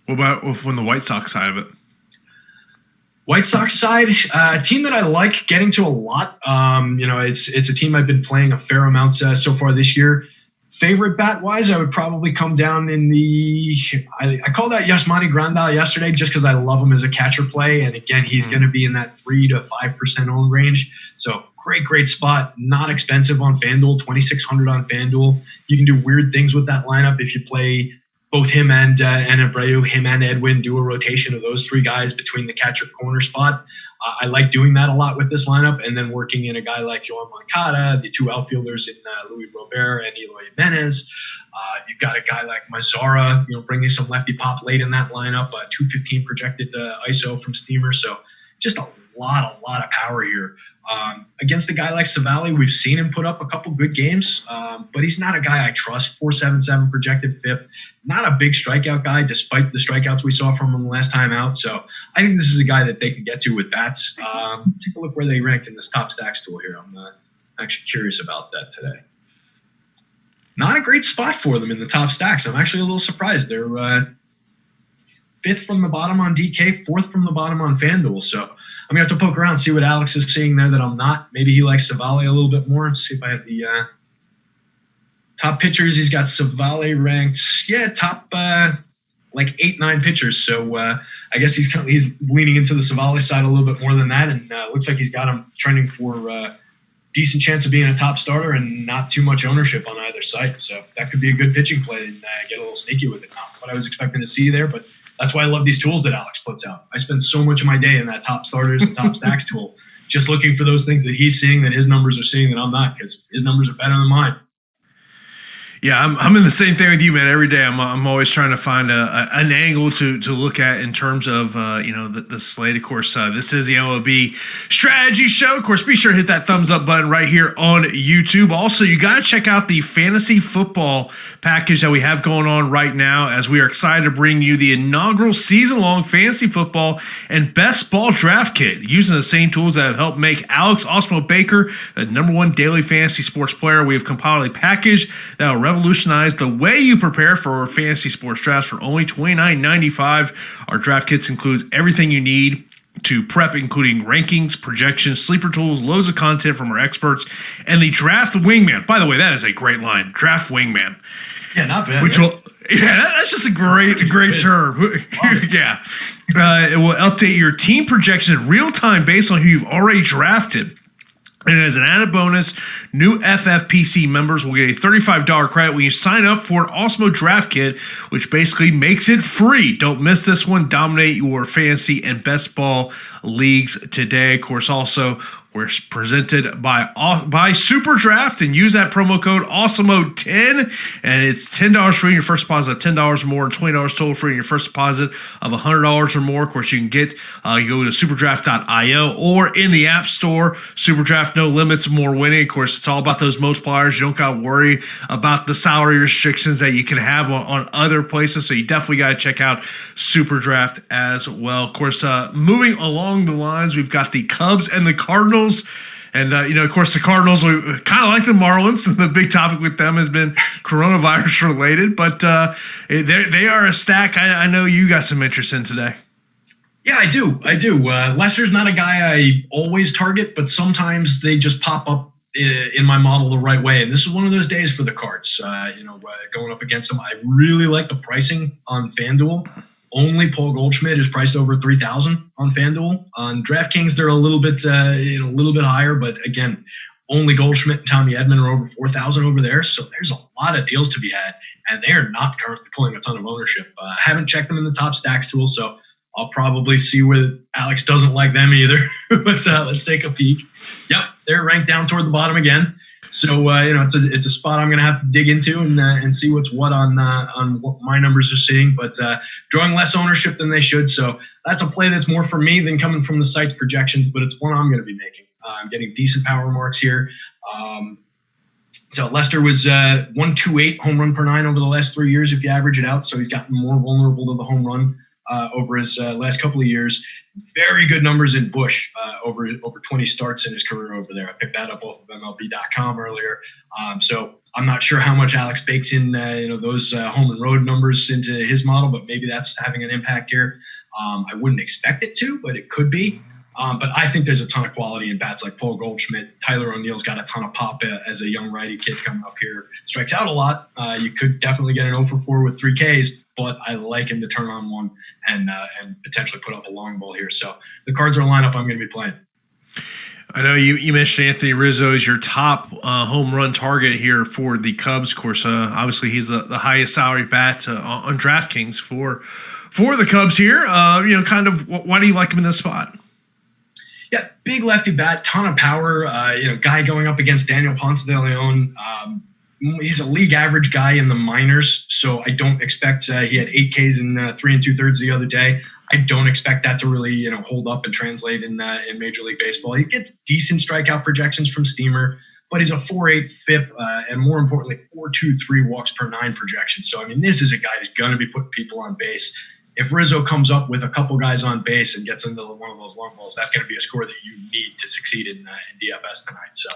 What about from the White Sox side of it?
White Sox side, a team that I like getting to a lot. It's a team I've been playing a fair amount so far this year. Favorite bat-wise, I would probably come down in the – I called out Yasmani Grandal yesterday just because I love him as a catcher play. And, again, he's going to be in that 3 to 5% owned range. So, great spot. Not expensive on FanDuel, $2,600 on FanDuel. You can do weird things with that lineup if you play – both him and Abreu, him and Edwin, do a rotation of those 3 guys between the catcher corner spot. I like doing that a lot with this lineup, and then working in a guy like Yoan Moncada, the 2 outfielders in Luis Robert and Eloy Jimenez. You've got a guy like Mazzara, bringing some lefty pop late in that lineup, 215 projected ISO from Steamer. So just a lot of power here. Against a guy like Savali, we've seen him put up a couple good games, but he's not a guy I trust. 4.77 projected FIP. Not a big strikeout guy, despite the strikeouts we saw from him last time out. So I think this is a guy that they can get to with bats. Take a look where they rank in this top stacks tool here. I'm actually curious about that today. Not a great spot for them in the top stacks. I'm actually a little surprised. They're 5th from the bottom on DK, 4th from the bottom on FanDuel. So I'm going to have to poke around, see what Alex is seeing there that I'm not. Maybe he likes Savali a little bit more. Let's see if I have the top pitchers. He's got Savali ranked, top 8-9 pitchers. So I guess he's leaning into the Savali side a little bit more than that. And looks like he's got him trending for decent chance of being a top starter and not too much ownership on either side. So that could be a good pitching play and get a little sneaky with it. Not what I was expecting to see there, but that's why I love these tools that Alex puts out. I spend so much of my day in that top starters and top stacks tool, just looking for those things that he's seeing that his numbers are seeing that I'm not, because his numbers are better than mine.
Yeah, I'm in the same thing with you, man. Every day, I'm always trying to find an angle to look at in terms of the slate. Of course, this is the MLB Strategy Show. Of course, be sure to hit that thumbs up button right here on YouTube. Also, you got to check out the fantasy football package that we have going on right now, as we are excited to bring you the inaugural season-long fantasy football and best ball draft kit, using the same tools that have helped make Alex Awesemo Baker the #1 daily fantasy sports player. We have compiled a package that will revolutionize the way you prepare for fantasy sports drafts for only $29.95. Our draft kits includes everything you need to prep, including rankings, projections, sleeper tools, loads of content from our experts, and the Draft Wingman. By the way, that is a great line, Draft Wingman.
Yeah, not bad.
That's just a great term. Yeah. It will update your team projection in real time based on who you've already drafted. And as an added bonus, new FFPC members will get a $35 credit when you sign up for an Awesemo Draft Kit, which basically makes it free. Don't miss this one. Dominate your fantasy and best ball leagues today. Of course, also, we're presented by SuperDraft, and use that promo code Awesemo10, and it's $10 free in your first deposit of $10 or more, and $20 total free in your first deposit of $100 or more. Of course, you can get you go to superdraft.io or in the App Store. SuperDraft, no limits, more winning. Of course, it's all about those multipliers. You don't got to worry about the salary restrictions that you can have on other places, so you definitely got to check out SuperDraft as well. Of course, moving along the lines, we've got the Cubs and the Cardinals. And, of course, the Cardinals are kind of like the Marlins. The big topic with them has been coronavirus related. But they are a stack I know you got some interest in today.
Yeah, I do. Lester's not a guy I always target, but sometimes they just pop up in my model the right way. And this is one of those days for the Cards. Going up against them, I really like the pricing on FanDuel. Only Paul Goldschmidt is priced over 3,000 on FanDuel. On DraftKings, they're a little bit higher, but again, Only Goldschmidt and Tommy Edman are over 4,000 over there. So there's a lot of deals to be had, and they are not currently pulling a ton of ownership. I haven't checked them in the top stacks tool, so I'll probably see where Alex doesn't like them either. But let's take a peek. Yep, they're ranked down toward the bottom again. So it's a spot I'm going to have to dig into and see what's what on what my numbers are seeing. But drawing less ownership than they should. So that's a play that's more for me than coming from the site's projections. But it's one I'm going to be making. I'm getting decent power marks here. So Lester was 128 home run per 9 over the last 3 years if you average it out. So he's gotten more vulnerable to the home run over his last couple of years. Very good numbers in Bush over 20 starts in his career over there. I picked that up off of MLB.com earlier. So I'm not sure how much Alex bakes in those home and road numbers into his model, but maybe that's having an impact here. I wouldn't expect it to, but it could be. But I think there's a ton of quality in bats like Paul Goldschmidt. Tyler O'Neill's got a ton of pop as a young righty kid coming up here. Strikes out a lot. You could definitely get an 0 for 4 with 3 Ks, but I like him to turn on one and potentially put up a long ball here. So the cards are a lineup I'm going to be playing.
I know you mentioned Anthony Rizzo as your top home run target here for the Cubs. Of course, obviously he's the highest salary bat on DraftKings for the Cubs here. Kind of why do you like him in this spot?
Yeah, big lefty bat, ton of power. Guy going up against Daniel Ponce de Leon. He's a league average guy in the minors, so I don't expect he had 8 Ks in 3 2/3 the other day. I don't expect that to really hold up and translate in Major League Baseball. He gets decent strikeout projections from Steamer, but he's a 4.8 FIP and more importantly 4.23 walks per 9 projection. So I mean, this is a guy who's going to be putting people on base. If Rizzo comes up with a couple guys on base and gets into one of those long balls, that's going to be a score that you need to succeed in DFS tonight. So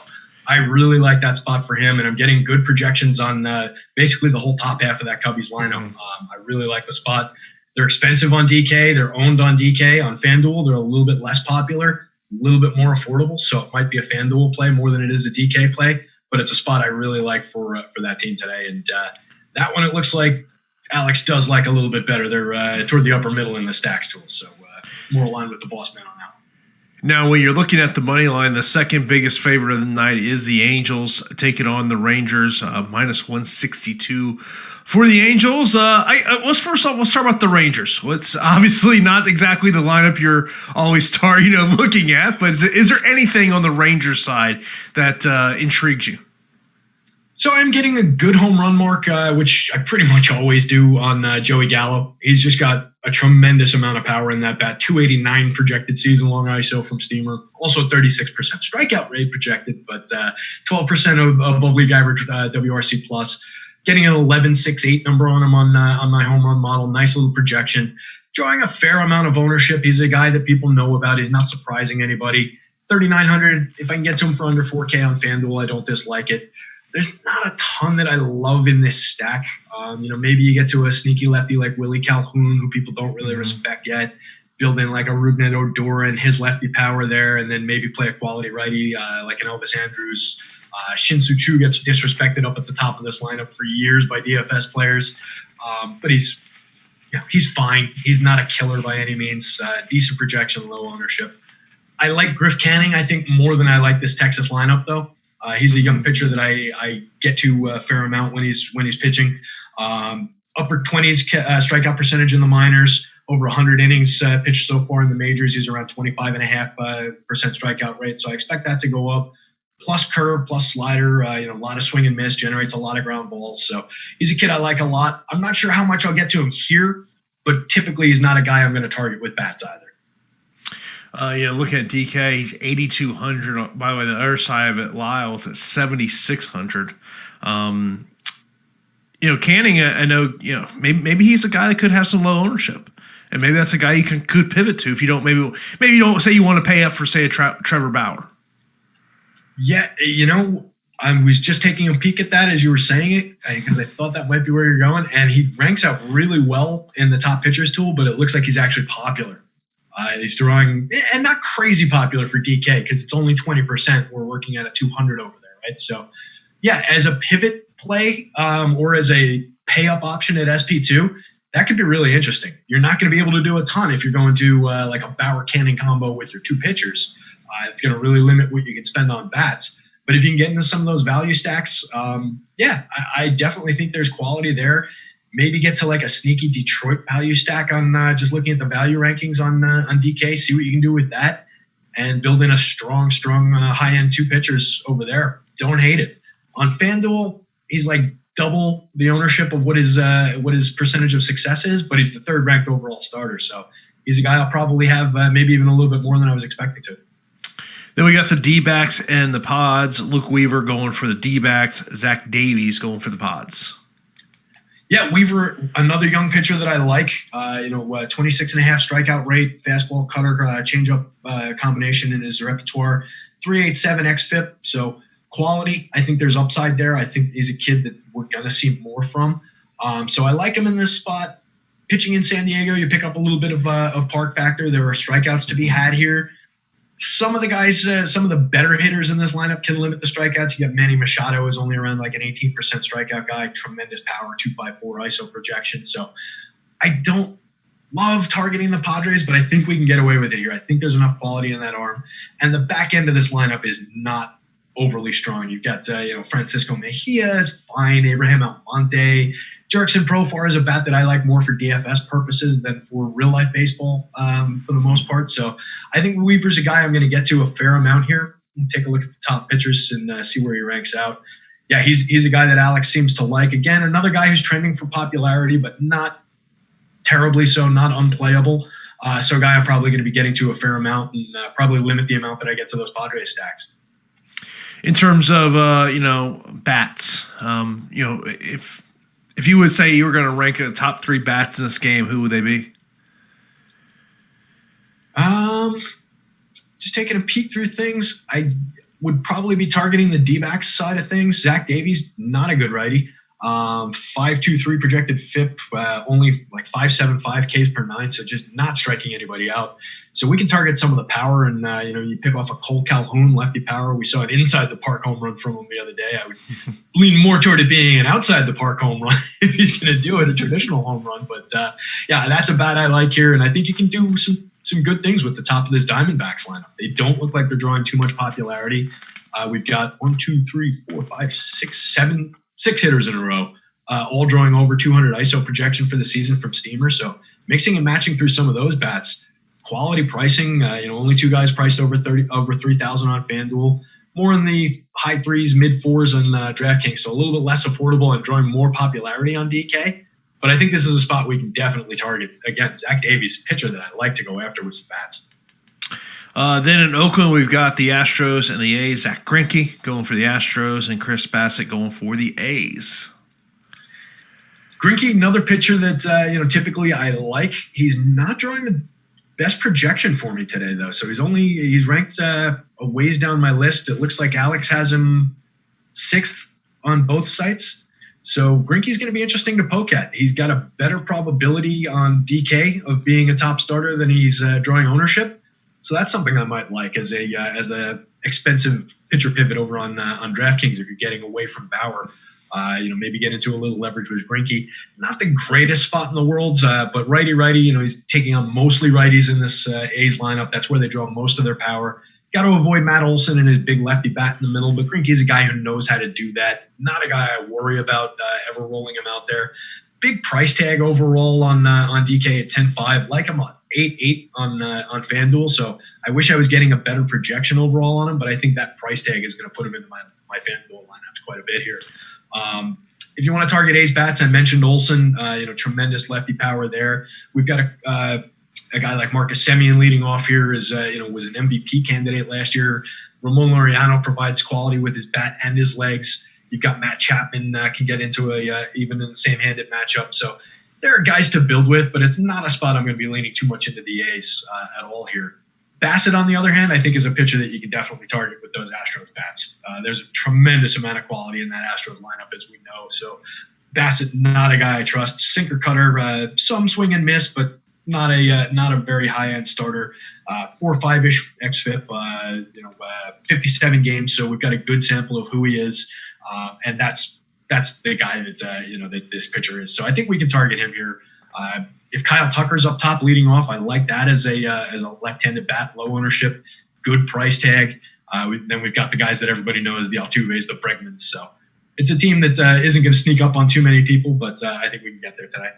I really like that spot for him, and I'm getting good projections on basically the whole top half of that Cubbies lineup. I really like the spot. They're expensive on DK. They're owned on DK. On FanDuel, they're a little bit less popular, a little bit more affordable, so it might be a FanDuel play more than it is a DK play, but it's a spot I really like for that team today. And that one, it looks like Alex does like a little bit better. They're toward the upper middle in the stacks tool, so more aligned with the boss man on that one.
Now, when you're looking at the money line, the second biggest favorite of the night is the Angels taking on the Rangers, minus 162 for the Angels. Let's start about the Rangers. It's obviously not exactly the lineup you're always looking at, but is there anything on the Rangers side that intrigues you?
So I'm getting a good home run mark, which I pretty much always do on Joey Gallo. He's just got a tremendous amount of power in that bat. 289 projected season-long ISO from Steamer. Also 36% strikeout rate projected, but 12% above league average WRC+. Getting an 11.68 number on him on my home run model. Nice little projection. Drawing a fair amount of ownership. He's a guy that people know about. He's not surprising anybody. 3,900. If I can get to him for under 4K on FanDuel, I don't dislike it. There's not a ton that I love in this stack. Maybe you get to a sneaky lefty like Willie Calhoun, who people don't really respect yet. Build in like a Rougned Odor and his lefty power there, and then maybe play a quality righty like an Elvis Andrus. Shin-Soo Choo gets disrespected up at the top of this lineup for years by DFS players, but he's fine. He's not a killer by any means. Decent projection, low ownership. I like Griff Canning, I think, more than I like this Texas lineup, though. He's a young pitcher that I get to a fair amount when he's pitching. Upper 20s strikeout percentage in the minors. Over 100 innings pitched so far in the majors. He's around 25.5% strikeout rate. So I expect that to go up. Plus curve, plus slider. A lot of swing and miss. Generates a lot of ground balls. So he's a kid I like a lot. I'm not sure how much I'll get to him here, but typically he's not a guy I'm going to target with bats either.
Looking at DK, he's 8,200. By the way, the other side of it, Lyles at 7,600. Canning, I know, maybe he's a guy that could have some low ownership, and maybe that's a guy you could pivot to if you don't. Maybe you don't say you want to pay up for, say, a Trevor Bauer.
Yeah, I was just taking a peek at that as you were saying it because I thought that might be where you're going, and he ranks out really well in the top pitchers tool, but it looks like he's actually popular. He's drawing, and not crazy popular for DK because it's only 20%. We're working at a 200 over there, right? So, yeah, as a pivot play or as a pay-up option at SP2, that could be really interesting. You're not going to be able to do a ton if you're going to like a Bauer-Canning combo with your two pitchers. It's going to really limit what you can spend on bats. But if you can get into some of those value stacks, I definitely think there's quality there. Maybe get to like a sneaky Detroit value stack on just looking at the value rankings on DK, see what you can do with that, and build in a strong high-end 2 pitchers over there. Don't hate it. On FanDuel, he's like double the ownership of what his percentage of success is, but he's the 3rd ranked overall starter. So he's a guy I'll probably have maybe even a little bit more than I was expecting to.
Then we got the D-backs and the pods. Luke Weaver going for the D-backs. Zach Davies going for the pods.
Yeah, Weaver, another young pitcher that I like. 26.5 strikeout rate, fastball cutter, changeup combination in his repertoire. 3.87 xFIP. So quality. I think there's upside there. I think he's a kid that we're gonna see more from. So I like him in this spot. Pitching in San Diego, you pick up a little bit of park factor. There are strikeouts to be had here. Some of the guys, some of the better hitters in this lineup can limit the strikeouts. You got Manny Machado is only around like an 18% strikeout guy, tremendous power, 254 ISO projection. So I don't love targeting the Padres, but I think we can get away with it here. I think there's enough quality in that arm. And the back end of this lineup is not overly strong. You've got, Francisco Mejia is fine, Abraham Almonte. Jurickson Profar is a bat that I like more for DFS purposes than for real-life baseball for the most part. So I think Weaver's a guy I'm going to get to a fair amount here. Take a look at the top pitchers and see where he ranks out. Yeah, he's a guy that Alex seems to like. Again, another guy who's trending for popularity, but not terribly so, not unplayable. So a guy I'm probably going to be getting to a fair amount and probably limit the amount that I get to those Padres stacks.
In terms of, bats, if you would say you were going to rank a top 3 bats in this game, who would they be?
Just taking a peek through things, I would probably be targeting the D-backs side of things. Zach Davies, not a good righty. 5.23 projected FIP, only like 5.75 Ks per 9, so just not striking anybody out. So we can target some of the power, and you pick off a Cole Calhoun lefty power. We saw an inside the park home run from him the other day. I would lean more toward it being an outside the park home run if he's going to do it, a traditional home run. But that's a bat I like here, and I think you can do some good things with the top of this Diamondbacks lineup. They don't look like they're drawing too much popularity. We've got 6 hitters in a row, all drawing over 200 ISO projection for the season from Steamer. So mixing and matching through some of those bats, quality pricing. Only 2 guys priced over 3,000 on FanDuel. More in the high 3s, mid 4s on DraftKings. So a little bit less affordable and drawing more popularity on DK. But I think this is a spot we can definitely target. Again, Zach Davies, pitcher that I like to go after with some bats.
Then in Oakland, we've got the Astros and the A's. Zach Greinke going for the Astros and Chris Bassett going for the A's.
Greinke, another pitcher that typically I like. He's not drawing the best projection for me today, though. So he's ranked a ways down my list. It looks like Alex has him 6th on both sites. So Greinke's going to be interesting to poke at. He's got a better probability on DK of being a top starter than he's drawing ownership. So that's something I might like as a expensive pitcher pivot over on DraftKings if you're getting away from Bauer. Maybe get into a little leverage with Greinke. Not the greatest spot in the world, but righty. He's taking on mostly righties in this A's lineup. That's where they draw most of their power. Got to avoid Matt Olson and his big lefty bat in the middle, but Greinke's a guy who knows how to do that. Not a guy I worry about ever rolling him out there. Big price tag overall on DK at 10.5. Like him on 8.8 on FanDuel. So I wish I was getting a better projection overall on him, but I think that price tag is going to put him into my FanDuel lineups quite a bit here. If you want to target A's bats, I mentioned Olson. Tremendous lefty power there. We've got a guy like Marcus Semien leading off here was an MVP candidate last year. Ramon Laureano provides quality with his bat and his legs. You've got Matt Chapman can get into even in the same-handed matchup. So there are guys to build with, but it's not a spot I'm going to be leaning too much into the A's at all here. Bassett, on the other hand, I think is a pitcher that you can definitely target with those Astros bats. There's a tremendous amount of quality in that Astros lineup, as we know. So Bassett, not a guy I trust. Sinker cutter, some swing and miss, but not a very high end starter. 4.5-ish xFIP, 57 games. So we've got a good sample of who he is, and that's the guy that this pitcher is. So I think we can target him here. If Kyle Tucker's up top leading off, I like that as a left-handed bat, low ownership, good price tag. Then we've got the guys that everybody knows, the Altuves, the Bregmans. So it's a team that isn't going to sneak up on too many people, but I think we can get there today.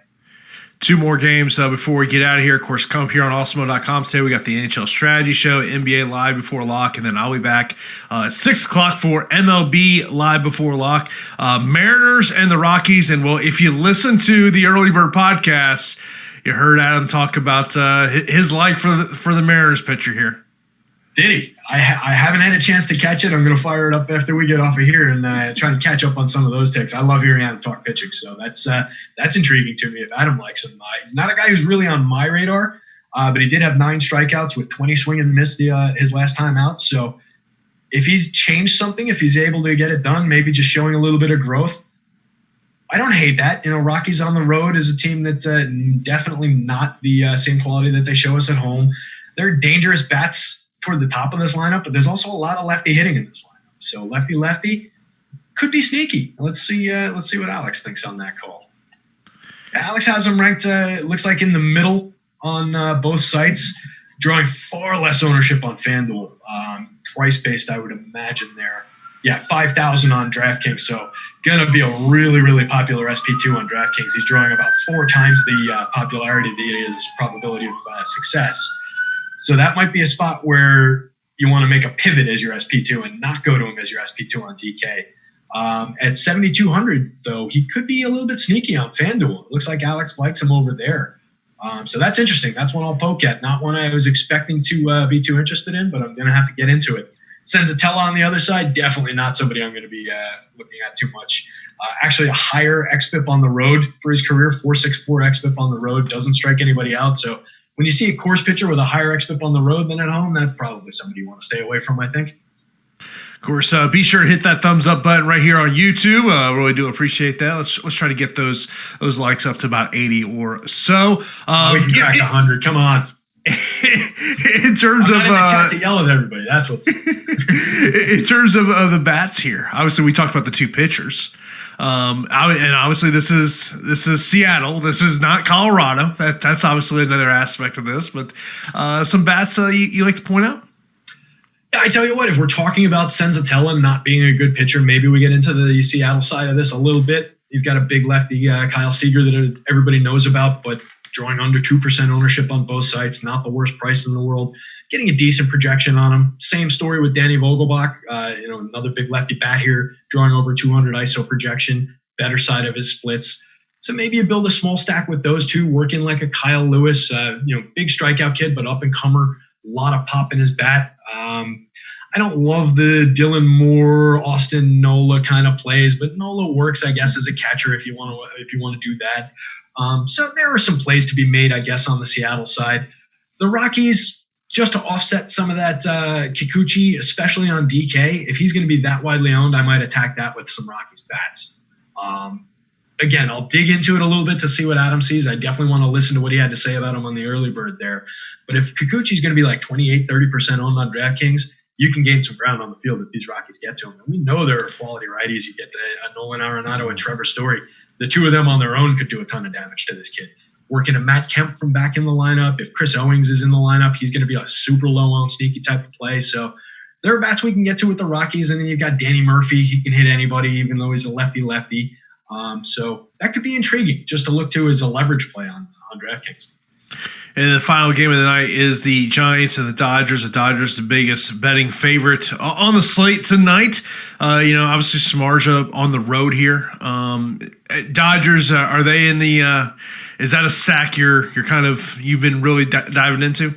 Two more games before we get out of here. Of course, come up here on Awesemo.com. Today we got the NHL Strategy Show, NBA Live Before Lock, and then I'll be back at 6 o'clock for MLB Live Before Lock. Mariners and the Rockies. And, well, if you listen to the Early Bird podcast, you heard Adam talk about his like for the Mariners pitcher here.
Did he? I haven't had a chance to catch it. I'm going to fire it up after we get off of here and try to catch up on some of those takes. I love hearing Adam talk pitching, so that's intriguing to me if Adam likes him. He's not a guy who's really on my radar, but he did have 9 strikeouts with 20 swing and miss his last time out. So if he's changed something, if he's able to get it done, maybe just showing a little bit of growth, I don't hate that. Rockies on the road is a team that's definitely not the same quality that they show us at home. They're dangerous bats toward the top of this lineup, but there's also a lot of lefty hitting in this lineup. So lefty could be sneaky. Let's see what Alex thinks on that call. Alex has him ranked, looks like in the middle on both sites, drawing far less ownership on FanDuel. Price-based, I would imagine there. Yeah, 5,000 on DraftKings. So going to be a really, really popular SP2 on DraftKings. He's drawing about 4 times the popularity that his probability of success. So that might be a spot where you want to make a pivot as your SP2 and not go to him as your SP2 on DK. At 7,200, though, he could be a little bit sneaky on FanDuel. It looks like Alex likes him over there. So that's interesting. That's one I'll poke at. Not one I was expecting to be too interested in, but I'm going to have to get into it. Senzatella on the other side, definitely not somebody I'm going to be looking at too much. Actually, a higher xFIP on the road for his career, 4.64 xFIP on the road, doesn't strike anybody out. So when you see a course pitcher with a higher xFIP on the road than at home, that's probably somebody you want to stay away from, I think.
Of course, be sure to hit that thumbs up button right here on YouTube. Really do appreciate that. Let's try to get those likes up to about 80 or so.
We can crack 100. Come on.
In terms of
in the chat to yell at everybody, that's what's
in terms of the bats here. Obviously, we talked about the 2 pitchers. And obviously this is Seattle. This is not Colorado. That's obviously another aspect of this. But some bats you like to point out?
I tell you what, if we're talking about Senzatella not being a good pitcher, maybe we get into the Seattle side of this a little bit. You've got a big lefty, Kyle Seager, that everybody knows about, but drawing under 2% ownership on both sites, not the worst price in the world. Getting a decent projection on him. Same story with Danny Vogelbach. Another big lefty bat here, drawing over 200 ISO projection, better side of his splits. So maybe you build a small stack with those two, working like a Kyle Lewis, big strikeout kid, but up and comer, a lot of pop in his bat. I don't love the Dylan Moore, Austin Nola kind of plays, but Nola works, I guess, as a catcher if you want to do that. So there are some plays to be made, I guess, on the Seattle side. The Rockies, just to offset some of that Kikuchi, especially on DK, if he's going to be that widely owned, I might attack that with some Rockies bats. Again, I'll dig into it a little bit to see what Adam sees. I definitely want to listen to what he had to say about him on the early bird there. But if Kikuchi's going to be like 28, 30% owned on DraftKings, you can gain some ground on the field if these Rockies get to him. And we know there are quality righties. You get to Nolan Arenado and Trevor Story. The two of them on their own could do a ton of damage to this kid. Working a Matt Kemp from back in the lineup. If Chris Owings is in the lineup, he's going to be a super low-owned, sneaky type of play. So there are bats we can get to with the Rockies. And then you've got Danny Murphy. He can hit anybody, even though he's a lefty-lefty. So that could be intriguing just to look to as a leverage play on DraftKings.
And the final game of the night is the Giants and the Dodgers. The Dodgers, the biggest betting favorite on the slate tonight. Obviously Samardzija on the road here. Dodgers, are they in the? Is that a stack you've been really diving into?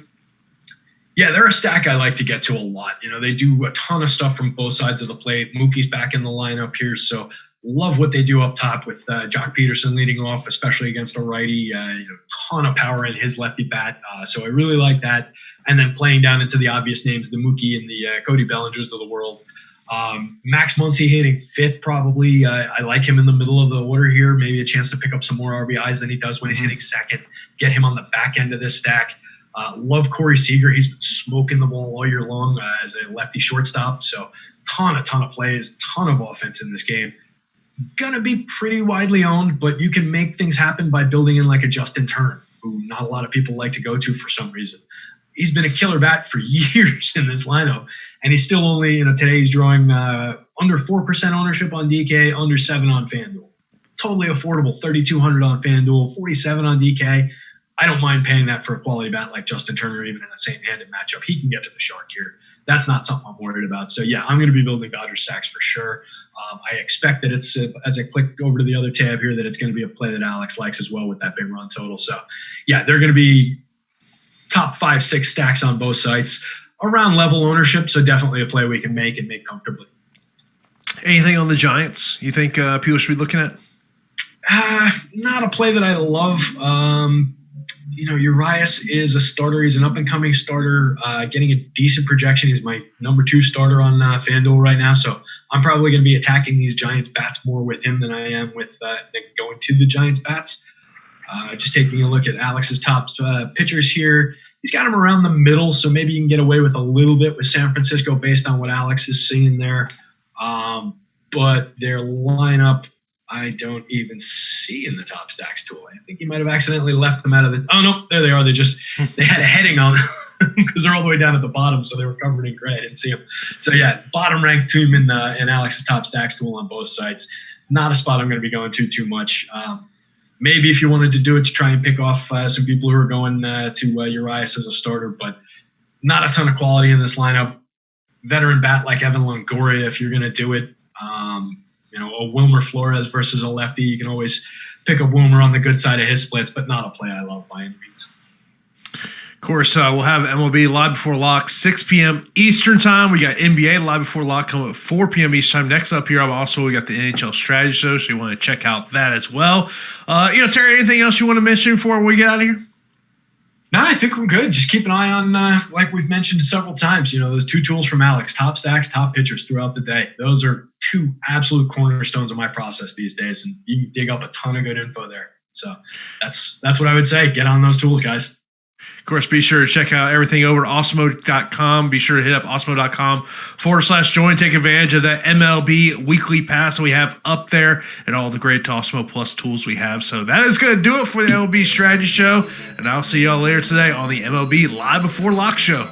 Yeah, they're a stack I like to get to a lot. They do a ton of stuff from both sides of the plate. Mookie's back in the lineup here, so love what they do up top with Jock Peterson leading off, especially against a righty. Ton of power in his lefty bat. So I really like that. And then playing down into the obvious names, the Mookie and the Cody Bellingers of the world. Max Muncy hitting 5th probably. I like him in the middle of the order here. Maybe a chance to pick up some more RBIs than he does when he's hitting 2nd. Get him on the back end of this stack. Love Corey Seager. He's been smoking the ball all year long as a lefty shortstop. So ton of plays, ton of offense in this game. Gonna be pretty widely owned, but you can make things happen by building in like a Justin Turner, who not a lot of people like to go to for some reason. he's been a killer bat for years in this lineup, and he's still only, today he's drawing under 4% ownership on DK, under 7 on FanDuel. Totally affordable, 3,200 on FanDuel, 47 on DK. I don't mind paying that for a quality bat like Justin Turner, even in a same-handed matchup. He can get to the shark here. That's not something I'm worried about. So, yeah, I'm going to be building Dodger stacks for sure. I expect that it's, as I click over to the other tab here, that it's going to be a play that Alex likes as well with that big run total. So, yeah, they're going to be top 5, 6 stacks on both sites, around level ownership. So definitely a play we can make and make comfortably.
Anything on the Giants you think people should be looking at?
Not a play that I love. Urias is a starter. He's an up-and-coming starter, getting a decent projection. He's my number 2 starter on FanDuel right now. So I'm probably going to be attacking these Giants bats more with him than I am with going to the Giants bats. Just taking a look at Alex's top pitchers here. He's got him around the middle, so maybe you can get away with a little bit with San Francisco based on what Alex is seeing there. But their lineup, I don't even see in the top stacks tool. I think he might have accidentally left them out of the – oh, no, there they are. They had a heading on them because they're all the way down at the bottom, so they were covered in gray. I didn't see them. So, yeah, bottom-ranked team in Alex's top stacks tool on both sites. Not a spot I'm going to be going to too much. Maybe if you wanted to do it to try and pick off some people who are going to Urias as a starter, but not a ton of quality in this lineup. Veteran bat like Evan Longoria, if you're going to do it. A Wilmer Flores versus a lefty. You can always pick up Wilmer on the good side of his splits, but not a play I love by any means.
Of course, we'll have MLB live before lock, 6 p.m. Eastern time. We got NBA live before lock coming at 4 p.m. Eastern time. Next up here, we got the NHL strategy show, so you want to check out that as well. Terry, anything else you want to mention before we get out of here?
No, I think we're good. Just keep an eye on, like we've mentioned several times, those 2 tools from Alex, top stacks, top pitchers throughout the day. Those are 2 absolute cornerstones of my process these days, and you can dig up a ton of good info there. So that's what I would say. Get on those tools, guys.
Of course, be sure to check out everything over at Awesemo.com. Be sure to hit up Awesemo.com/join. Take advantage of that MLB weekly pass that we have up there and all the great Awesemo Plus tools we have. So that is going to do it for the MLB Strategy Show. And I'll see y'all later today on the MLB Live Before Lock Show.